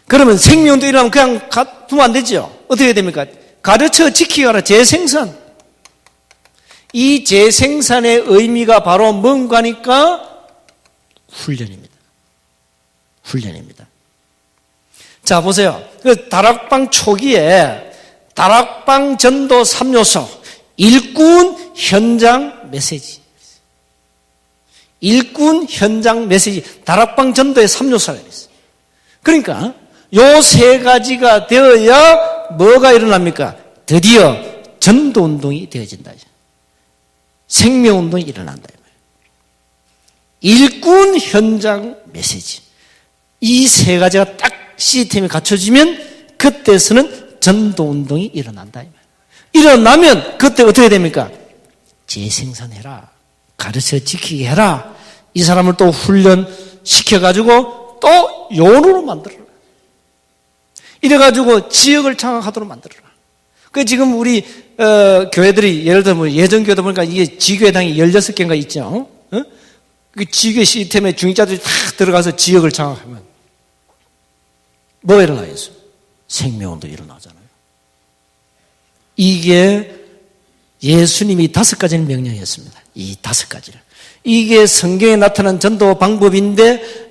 그러면 생명운동이 일어나면 그냥 두면 안 되죠. 어떻게 해야 됩니까? 가르쳐 지키게 하라. 재생산. 이 재생산의 의미가 바로 뭔가니까 훈련입니다. 훈련입니다. 자, 보세요. 그 다락방 초기에 다락방 전도 3요소. 일꾼, 현장, 메시지. 일꾼, 현장, 메시지. 다락방 전도의 3요소가 있어요. 그러니까 요 세 가지가 되어야 뭐가 일어납니까? 드디어 전도운동이 되어진다. 생명운동이 일어난다. 일꾼, 현장, 메시지. 이 세 가지가 딱 시스템이 갖춰지면 그때서는 전도운동이 일어난다. 일어나면 그때 어떻게 됩니까? 재생산해라. 가르쳐 지키게 해라. 이 사람을 또 훈련시켜가지고 또 요원으로 만들어라. 이래가지고 지역을 장악하도록 만들어라. 그 지금 우리 교회들이 예를 들면 예전 교회다 보니까 이게 지교회당이 16개인가 있죠. 그 지교회 시스템에 중직자들이 다 들어가서 지역을 장악하면 뭐가 일어나겠어요? 생명운동이 일어나잖아요. 이게 예수님이 5가지를 명령했습니다. 이 5가지를. 이게 성경에 나타난 전도 방법인데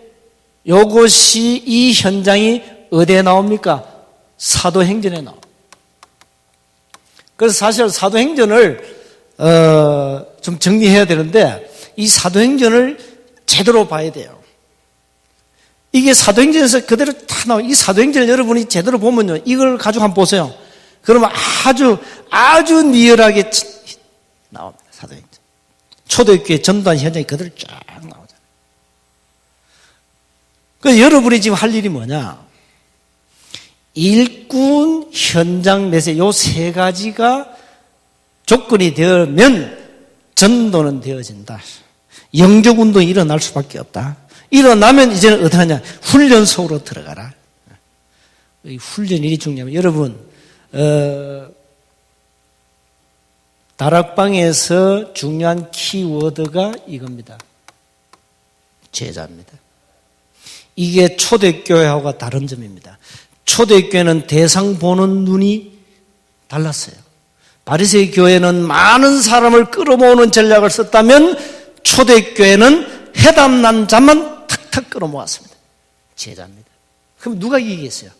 이것이 이 현장이 어디에 나옵니까? 사도행전에 나옵니다. 그래서 사실 사도행전을 좀 정리해야 되는데 이 사도행전을 제대로 봐야 돼요. 이게 사도행전에서 그대로 다 나와요. 이 사도행전을 여러분이 제대로 보면요. 이걸 가지고 한번 보세요. 그러면 아주 리얼하게 나옵니다. 사도행전. 초대교회 전도한 현장이 그대로 쫙 나오잖아요. 그래서 여러분이 지금 할 일이 뭐냐? 일꾼, 현장, 매세 요 3가지가 조건이 되면 전도는 되어진다. 영적 운동이 일어날 수밖에 없다. 일어나면 이제는 어떻게 하냐? 훈련 속으로 들어가라. 이 훈련이 일이 중요하면 여러분 다락방에서 중요한 키워드가 이겁니다. 제자입니다. 이게 초대교회하고 다른 점입니다. 초대교회는 대상 보는 눈이 달랐어요. 바리새인 교회는 많은 사람을 끌어모으는 전략을 썼다면 초대교회는 해담난 자만 탁탁 끌어모았습니다. 제자입니다. 그럼 누가 이기겠어요?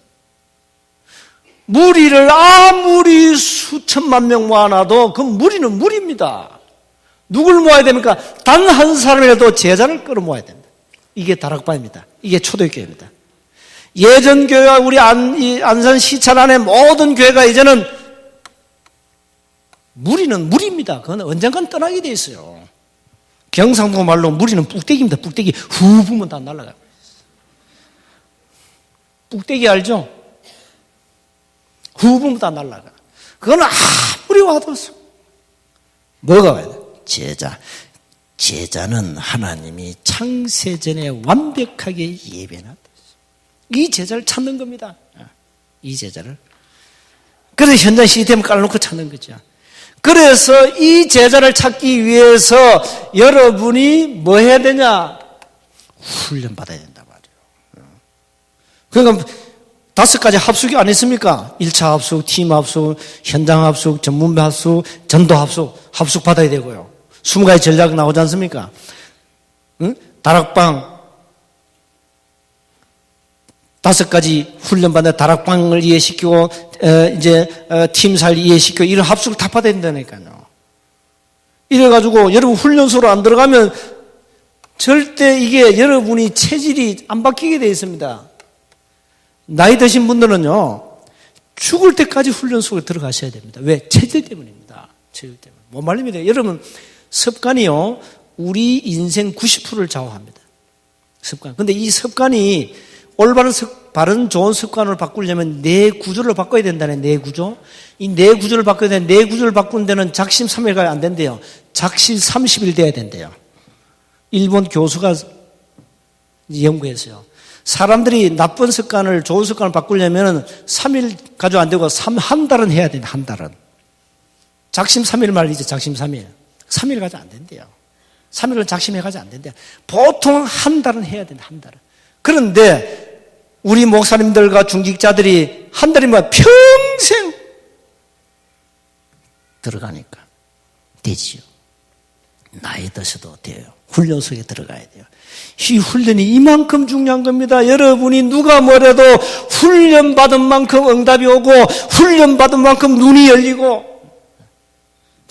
무리를 아무리 수천만 명 모아놔도 그 무리는 무리입니다. 누굴 모아야 됩니까? 단 한 사람이라도 제자를 끌어모아야 됩니다. 이게 다락방입니다. 이게 초대교회입니다. 예전 교회와 우리 안산 시찰 안에 모든 교회가 이제는 무리는 무리입니다. 그건 언젠간 떠나게 돼 있어요. 경상도 말로 무리는 뚝대기입니다. 뚝대기 후 부면 다 날아가요. 뚝대기 알죠? 후 부면 다 날아가. 그건 아무리 와도 뭐가 와야 돼? 제자. 제자는 하나님이 창세전에 완벽하게 예배했다. 이 제자를 찾는 겁니다. 이 제자를. 그래서 현장 시스템을 깔아놓고 찾는 거죠. 그래서 이 제자를 찾기 위해서 여러분이 뭐 해야 되냐? 훈련 받아야 된단 말이에요. 그러니까 5가지 합숙이 안 했습니까? 1차 합숙, 팀 합숙, 현장 합숙, 전문배 합숙, 전도 합숙 받아야 되고요. 20가지 전략 나오지 않습니까? 응? 다락방 5가지 훈련받는 다락방을 이해시키고 팀사를 이해시키고 이런 합숙을 다 받아야 된다니까요. 이래가지고 여러분 훈련소로 안 들어가면 절대 이게 여러분이 체질이 안 바뀌게 되어 있습니다. 나이 드신 분들은요 죽을 때까지 훈련소에 들어가셔야 됩니다. 왜? 체질 때문입니다. 체질 때문에. 못 말립니다. 여러분 습관이요 우리 인생 90%를 좌우합니다. 습관. 근데 이 습관이 올바른 바른 좋은 습관을 바꾸려면 내 구조를 바꿔야 된다네. 내 구조. 이 내 구조를 바꿔야 되는 내 구조를 바꾸는 데는 작심 3일가 안 된대요. 작심 30일 돼야 된대요. 일본 교수가 연구했어요. 사람들이 나쁜 습관을 좋은 습관을 바꾸려면 3일 가지고 안 되고 한 달은 해야 된다. 한 달은. 작심 3일 말이죠. 작심 3일. 3일 가지고 안 된대요. 3일은 작심해 가지고 안 된대요. 보통 한 달은 해야 된다. 한 달은. 그런데 우리 목사님들과 중직자들이 한 달이면 평생 들어가니까 되지요. 나이 드셔도 돼요. 훈련소에 들어가야 돼요. 이 훈련이 이만큼 중요한 겁니다. 여러분이 누가 뭐래도 훈련받은 만큼 응답이 오고 훈련받은 만큼 눈이 열리고.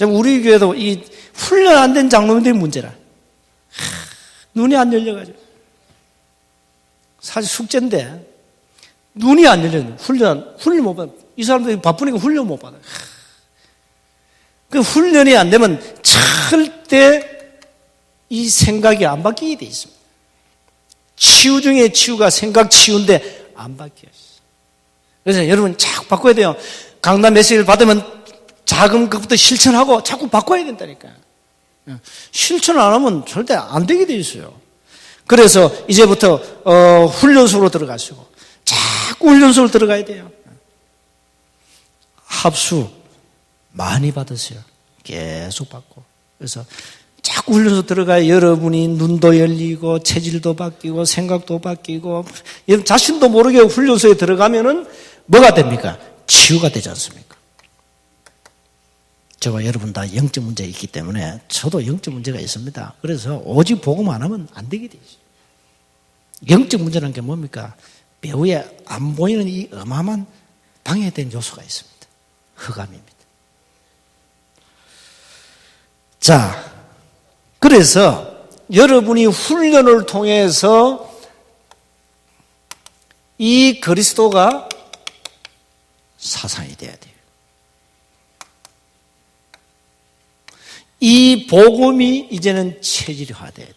우리 교회도 이 훈련 안 된 장로님들이 문제라. 눈이 안 열려가지고. 사실 숙제인데 눈이 안 열려요. 훈련 못 받아. 이 사람들이 바쁘니까 훈련 못 받아요. 그 훈련이 안 되면 절대 이 생각이 안 바뀌게 돼 있습니다. 치유 중에 치유가 생각 치유인데 안 바뀌어요. 그래서 여러분 자꾸 바꿔야 돼요. 강단 메시지를 받으면 작은 것부터 실천하고 자꾸 바꿔야 된다니까요. 실천 안 하면 절대 안 되게 돼 있어요. 그래서 이제부터 훈련소로 들어가시고 자꾸 훈련소로 들어가야 돼요. 합수 많이 받으세요. 계속 받고. 그래서 자꾸 훈련소 들어가야 여러분이 눈도 열리고 체질도 바뀌고 생각도 바뀌고 여러분 자신도 모르게 훈련소에 들어가면은 뭐가 됩니까? 치유가 되지 않습니까? 저와 여러분 다 영적 문제가 있기 때문에 저도 영적 문제가 있습니다. 그래서 오직 복음 안 하면 안 되게 되죠. 영적 문제라는 게 뭡니까? 배후에 안 보이는 이 어마어마한 방해된 요소가 있습니다. 흑암입니다. 자, 그래서 여러분이 훈련을 통해서 이 그리스도가 사상이 돼야 돼요. 이 복음이 이제는 체질화돼야 돼요.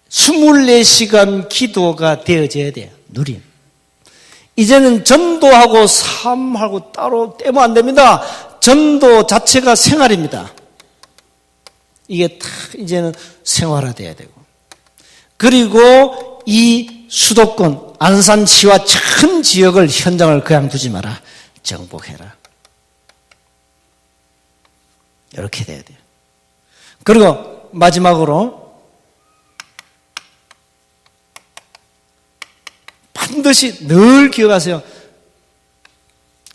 24시간 기도가 되어져야 돼요. 누림. 이제는 전도하고 삶하고 따로 떼면 안 됩니다. 전도 자체가 생활입니다. 이게 다 이제는 생활화돼야 되고. 그리고 이 수도권, 안산시와 전 지역을 현장을 그냥 두지 마라. 정복해라. 이렇게 돼야 돼요. 그리고 마지막으로 반드시 늘 기억하세요.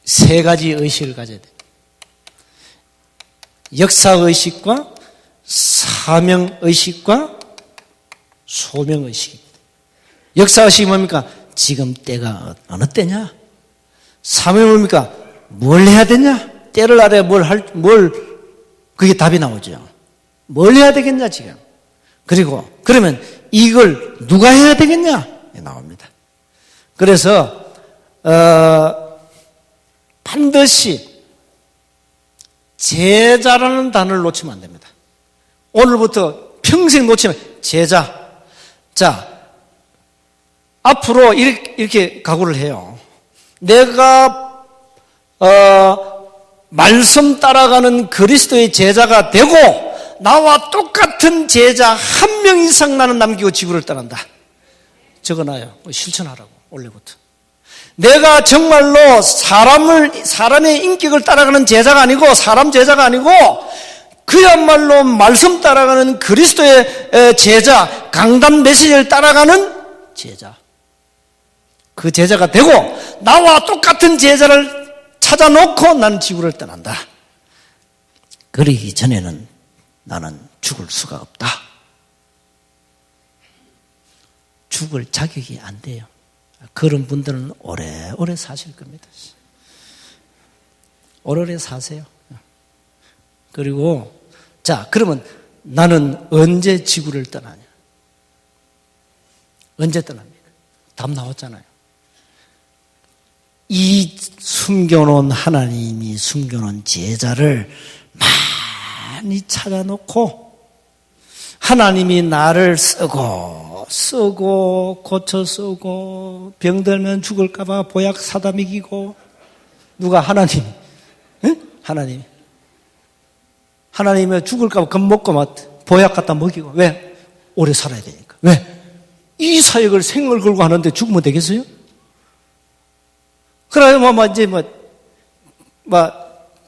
세 가지 의식을 가져야 돼요. 역사의식과 사명의식과 소명의식입니다. 역사의식이 뭡니까? 지금 때가 어느 때냐? 사명이 뭡니까? 뭘 해야 되냐? 때를 알아야 그게 답이 나오죠. 뭘 해야 되겠냐, 지금. 그리고, 그러면 이걸 누가 해야 되겠냐? 나옵니다. 그래서, 반드시 제자라는 단어를 놓치면 안 됩니다. 오늘부터 평생 놓치면 제자. 자, 앞으로 이렇게 각오를 해요. 내가 말씀 따라가는 그리스도의 제자가 되고 나와 똑같은 제자 한 명 이상 나는 남기고 지구를 떠난다. 적어놔요. 실천하라고 원래부터. 내가 정말로 사람의 인격을 따라가는 제자가 아니고 사람 제자가 아니고 그야말로 말씀 따라가는 그리스도의 제자, 강단 메시지를 따라가는 제자. 그 제자가 되고 나와 똑같은 제자를 찾아놓고 난 지구를 떠난다. 그러기 전에는 나는 죽을 수가 없다. 죽을 자격이 안 돼요. 그런 분들은 오래오래 사실 겁니다. 오래오래 사세요. 그리고 자, 그러면 나는 언제 지구를 떠나냐? 언제 떠납니까? 답 나왔잖아요. 이 숨겨놓은 하나님이 숨겨놓은 제자를 많이 찾아놓고 하나님이 나를 쓰고 고쳐 쓰고 병들면 죽을까봐 보약 사다 먹이고 누가 하나님이 응? 하나님이 죽을까봐 겁먹고 막 보약 갖다 먹이고 왜? 오래 살아야 되니까. 왜? 이 사역을 생을 걸고 하는데 죽으면 되겠어요? 그래요,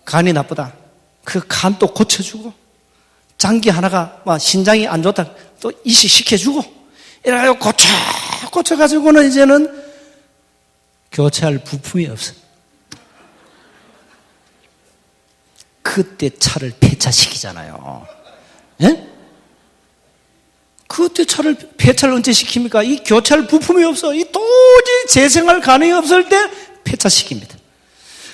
간이 나쁘다. 그 간 또 고쳐주고, 장기 하나가, 신장이 안 좋다. 또 이식시켜주고, 이래가지고 고쳐가지고는 이제는 교체할 부품이 없어. 그때 차를 폐차시키잖아요. 예? 그때 폐차를 언제 시킵니까? 이 교체할 부품이 없어. 이 도저히 재생할 가능이 없을 때 폐차시킵니다.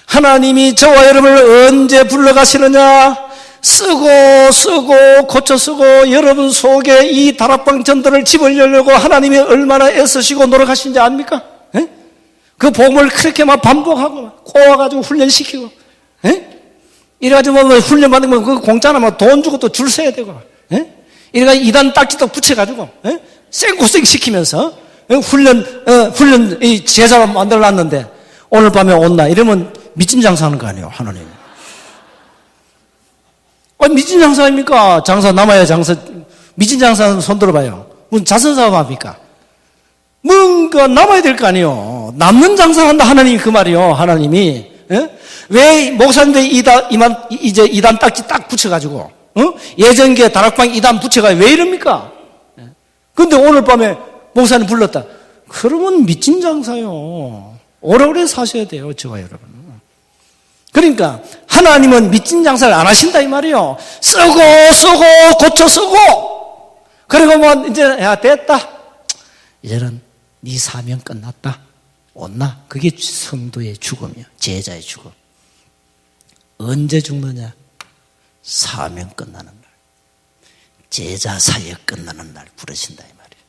하나님이 저와 여러분을 언제 불러가시느냐? 쓰고 고쳐 쓰고 여러분 속에 이 다락방 전도를 집어넣으려고 하나님이 얼마나 애쓰시고 노력하신지 압니까? 에? 그 복음을 그렇게 막 반복하고 꼬아가지고 훈련시키고 이래가지고 훈련 받으면 그 공짜나 돈 주고 또 줄 서야 되고 이래가지고 이단 딱지도 붙여가지고 생고생 시키면서 훈련 이 제자만 만들어놨는데 오늘 밤에 온나 이러면 미친 장사하는 거 아니에요, 하나님. 미친 장사입니까? 장사 남아야 장사. 미친 장사는 손 들어봐요. 무슨 자선사업 합니까? 뭔가 남아야 될 거 아니에요. 남는 장사한다 하나님이 그 말이요. 하나님이 왜 목사님들이 이제 이단 딱지 딱 붙여가지고 예전기에 다락방 이단 붙여가지고 왜 이럽니까? 근데 오늘 밤에 목사님 불렀다. 그러면 미친 장사요. 오래오래 사셔야 돼요, 저와 여러분. 그러니까 하나님은 밑진 장사를 안 하신다 이 말이에요. 쓰고 고쳐 쓰고 그리고 뭐 이제 야 됐다. 이제는 네 사명 끝났다. 온나? 그게 성도의 죽음이야. 제자의 죽음. 언제 죽느냐? 사명 끝나는 날. 제자 사역 끝나는 날 부르신다 이 말이에요.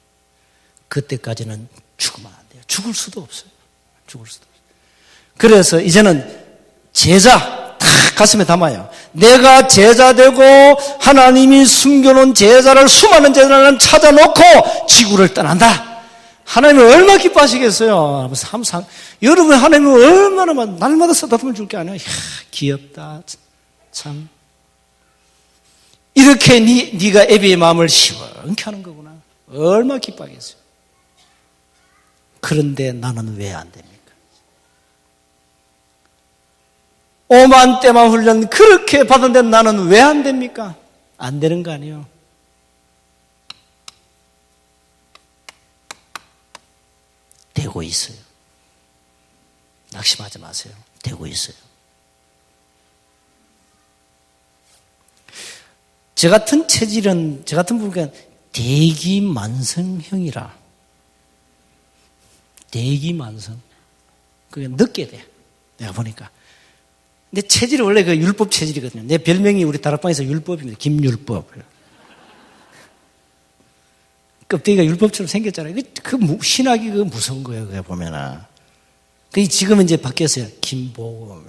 그때까지는 죽으면 안 돼요. 죽을 수도 없어요. 죽을 수도 없어요. 그래서 이제는 제자 탁 가슴에 담아요. 내가 제자 되고 하나님이 숨겨놓은 제자를 수많은 제자를 찾아놓고 지구를 떠난다. 하나님이 얼마나 기뻐하시겠어요. 항상 여러분 하나님이 얼마나 날마다 쓰다듬어 줄 게 아니에요. 이야, 귀엽다. 참 이렇게 네가 애비의 마음을 시원케 하는 거구나. 얼마나 기뻐하겠어요. 그런데 나는 왜 안 됩니까? 5만 때만 훈련 그렇게 받은데 나는 왜 안 됩니까? 안 되는 거 아니에요. 되고 있어요. 낙심하지 마세요. 되고 있어요. 저 같은 체질은, 저 같은 분은 대기만성형이라. 대기만성. 그게 늦게 돼. 내가 보니까. 내 체질이 원래 그 율법 체질이거든요. 내 별명이 우리 다락방에서 율법입니다. 김율법. 껍데기가 율법처럼 생겼잖아요. 신학이 그 무서운 거예요. 그게 보면은. 그 지금은 이제 바뀌었어요. 김복음.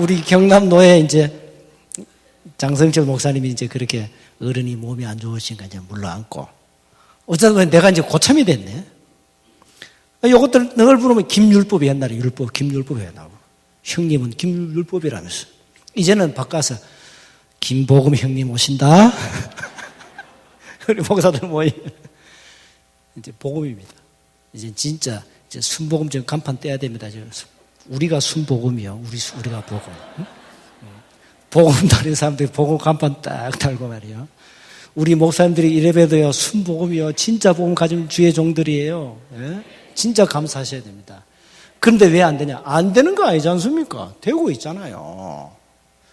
우리 경남노에 이제 장성철 목사님이 이제 그렇게 어른이 몸이 안 좋으시니까 이제 물러앉고. 어쩌다 내가 이제 고참이 됐네. 요것들 늘 부르면 김율법이 옛날에 율법, 김율법이 나오고. 형님은 김율법이라면서. 이제는 바꿔서 김복음 형님 오신다. 우리 목사들 모이 이제 복음입니다. 이제 진짜 이제 순복음 좀 간판 떼야 됩니다. 우리가 순복음이요. 우리가 복음. 복음 다른 사람들이 복음 간판 딱 달고 말이요. 우리 목사님들이 이래봬도요 순복음이요. 진짜 복음 가진 주의 종들이에요. 예? 진짜 감사하셔야 됩니다. 그런데 왜 안 되냐? 안 되는 거 아니지 않습니까? 되고 있잖아요.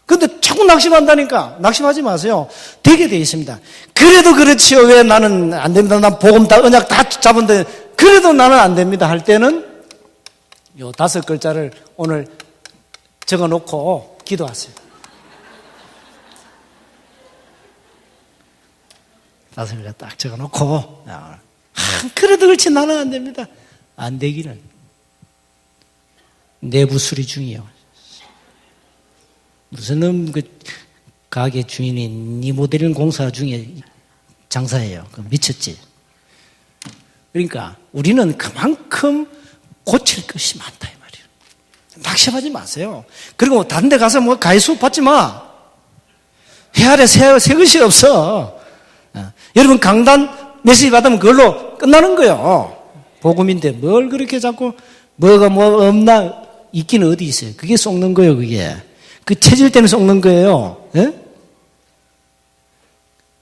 근데 자꾸 낙심한다니까. 낙심하지 마세요. 되게 돼 있습니다. 그래도 그렇지요. 왜 나는 안 됩니다. 난 복음 다 언약 다 잡은데 그래도 나는 안 됩니다. 할 때는 요 5글자를 오늘 적어놓고 기도하세요. 5글자 딱 적어놓고 그래도 그렇지 나는 안 됩니다. 안 되기는 내부 수리 중이요. 무슨 놈 그 가게 주인이 니 모델링 공사 중에 장사해요. 그 미쳤지. 그러니까 우리는 그만큼 고칠 것이 많다 이 말이에요. 낙심하지 마세요. 그리고 다른 데 가서 뭐 가해 수업 받지 마. 해 아래 새 것이 없어. 여러분 강단 메시지 받으면 그걸로 끝나는 거예요. 복음인데 뭘 그렇게 자꾸 뭐가 뭐 없나 있기는 어디 있어요. 그게 속는 거예요. 그게. 그 체질 때문에 속는 거예요. 예?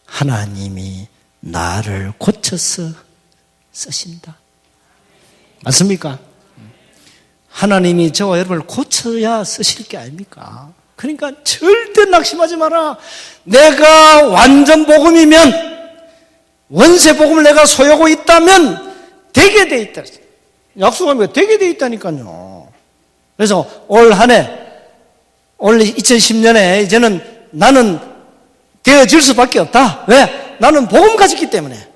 하나님이 나를 고쳐서 쓰신다. 맞습니까? 하나님이 저와 여러분을 고쳐야 쓰실 게 아닙니까? 그러니까 절대 낙심하지 마라. 내가 완전 복음이면 원세 복음을 내가 소유하고 있다면 되게 돼 있다. 약속하면 되게 돼 있다니까요. 그래서 올 한 해 원래 2010년에 이제는 나는 되어질 수밖에 없다. 왜? 나는 복음 가졌기 때문에.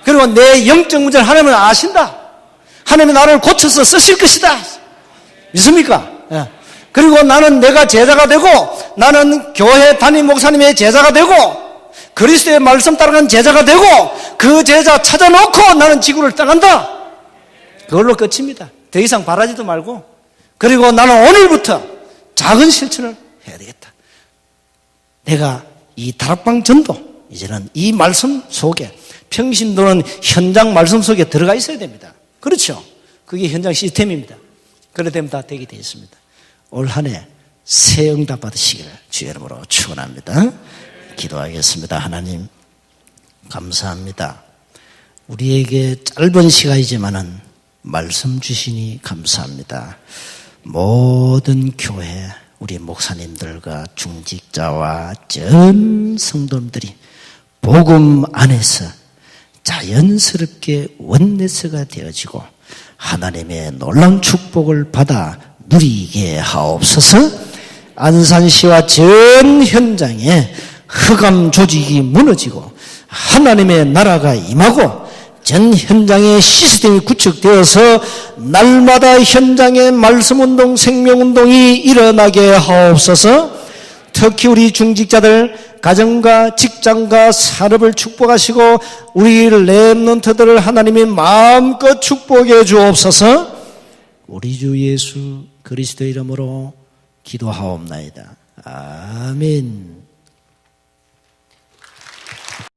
그리고 내 영적 문제를 하나님은 아신다. 하나님이 나를 고쳐서 쓰실 것이다. 믿습니까? 예. 그리고 나는 내가 제자가 되고 나는 교회 담임 목사님의 제자가 되고 그리스도의 말씀 따라가는 제자가 되고 그 제자 찾아놓고 나는 지구를 떠난다. 그걸로 끝입니다. 더 이상 바라지도 말고. 그리고 나는 오늘부터 작은 실천을 해야 되겠다. 내가 이 다락방 전도 이제는 이 말씀 속에 평신도는 현장 말씀 속에 들어가 있어야 됩니다. 그렇죠? 그게 현장 시스템입니다. 그래 되면 다 되게 되어 있습니다. 올 한 해 새 응답 받으시기를 주의 이름으로 축원합니다. 기도하겠습니다. 하나님 감사합니다. 우리에게 짧은 시간이지만은 말씀 주시니 감사합니다. 모든 교회 우리 목사님들과 중직자와 전 성도님들이 복음 안에서 자연스럽게 원내스가 되어지고 하나님의 놀라운 축복을 받아 누리게 하옵소서. 안산시와 전 현장에 흑암 조직이 무너지고 하나님의 나라가 임하고 전 현장에 시스템이 구축되어서 날마다 현장에 말씀운동, 생명운동이 일어나게 하옵소서. 특히 우리 중직자들 가정과 직장과 산업을 축복하시고 우리 렘넌트들을 하나님이 마음껏 축복해 주옵소서. 우리 주 예수 그리스도 이름으로 기도하옵나이다. 아멘.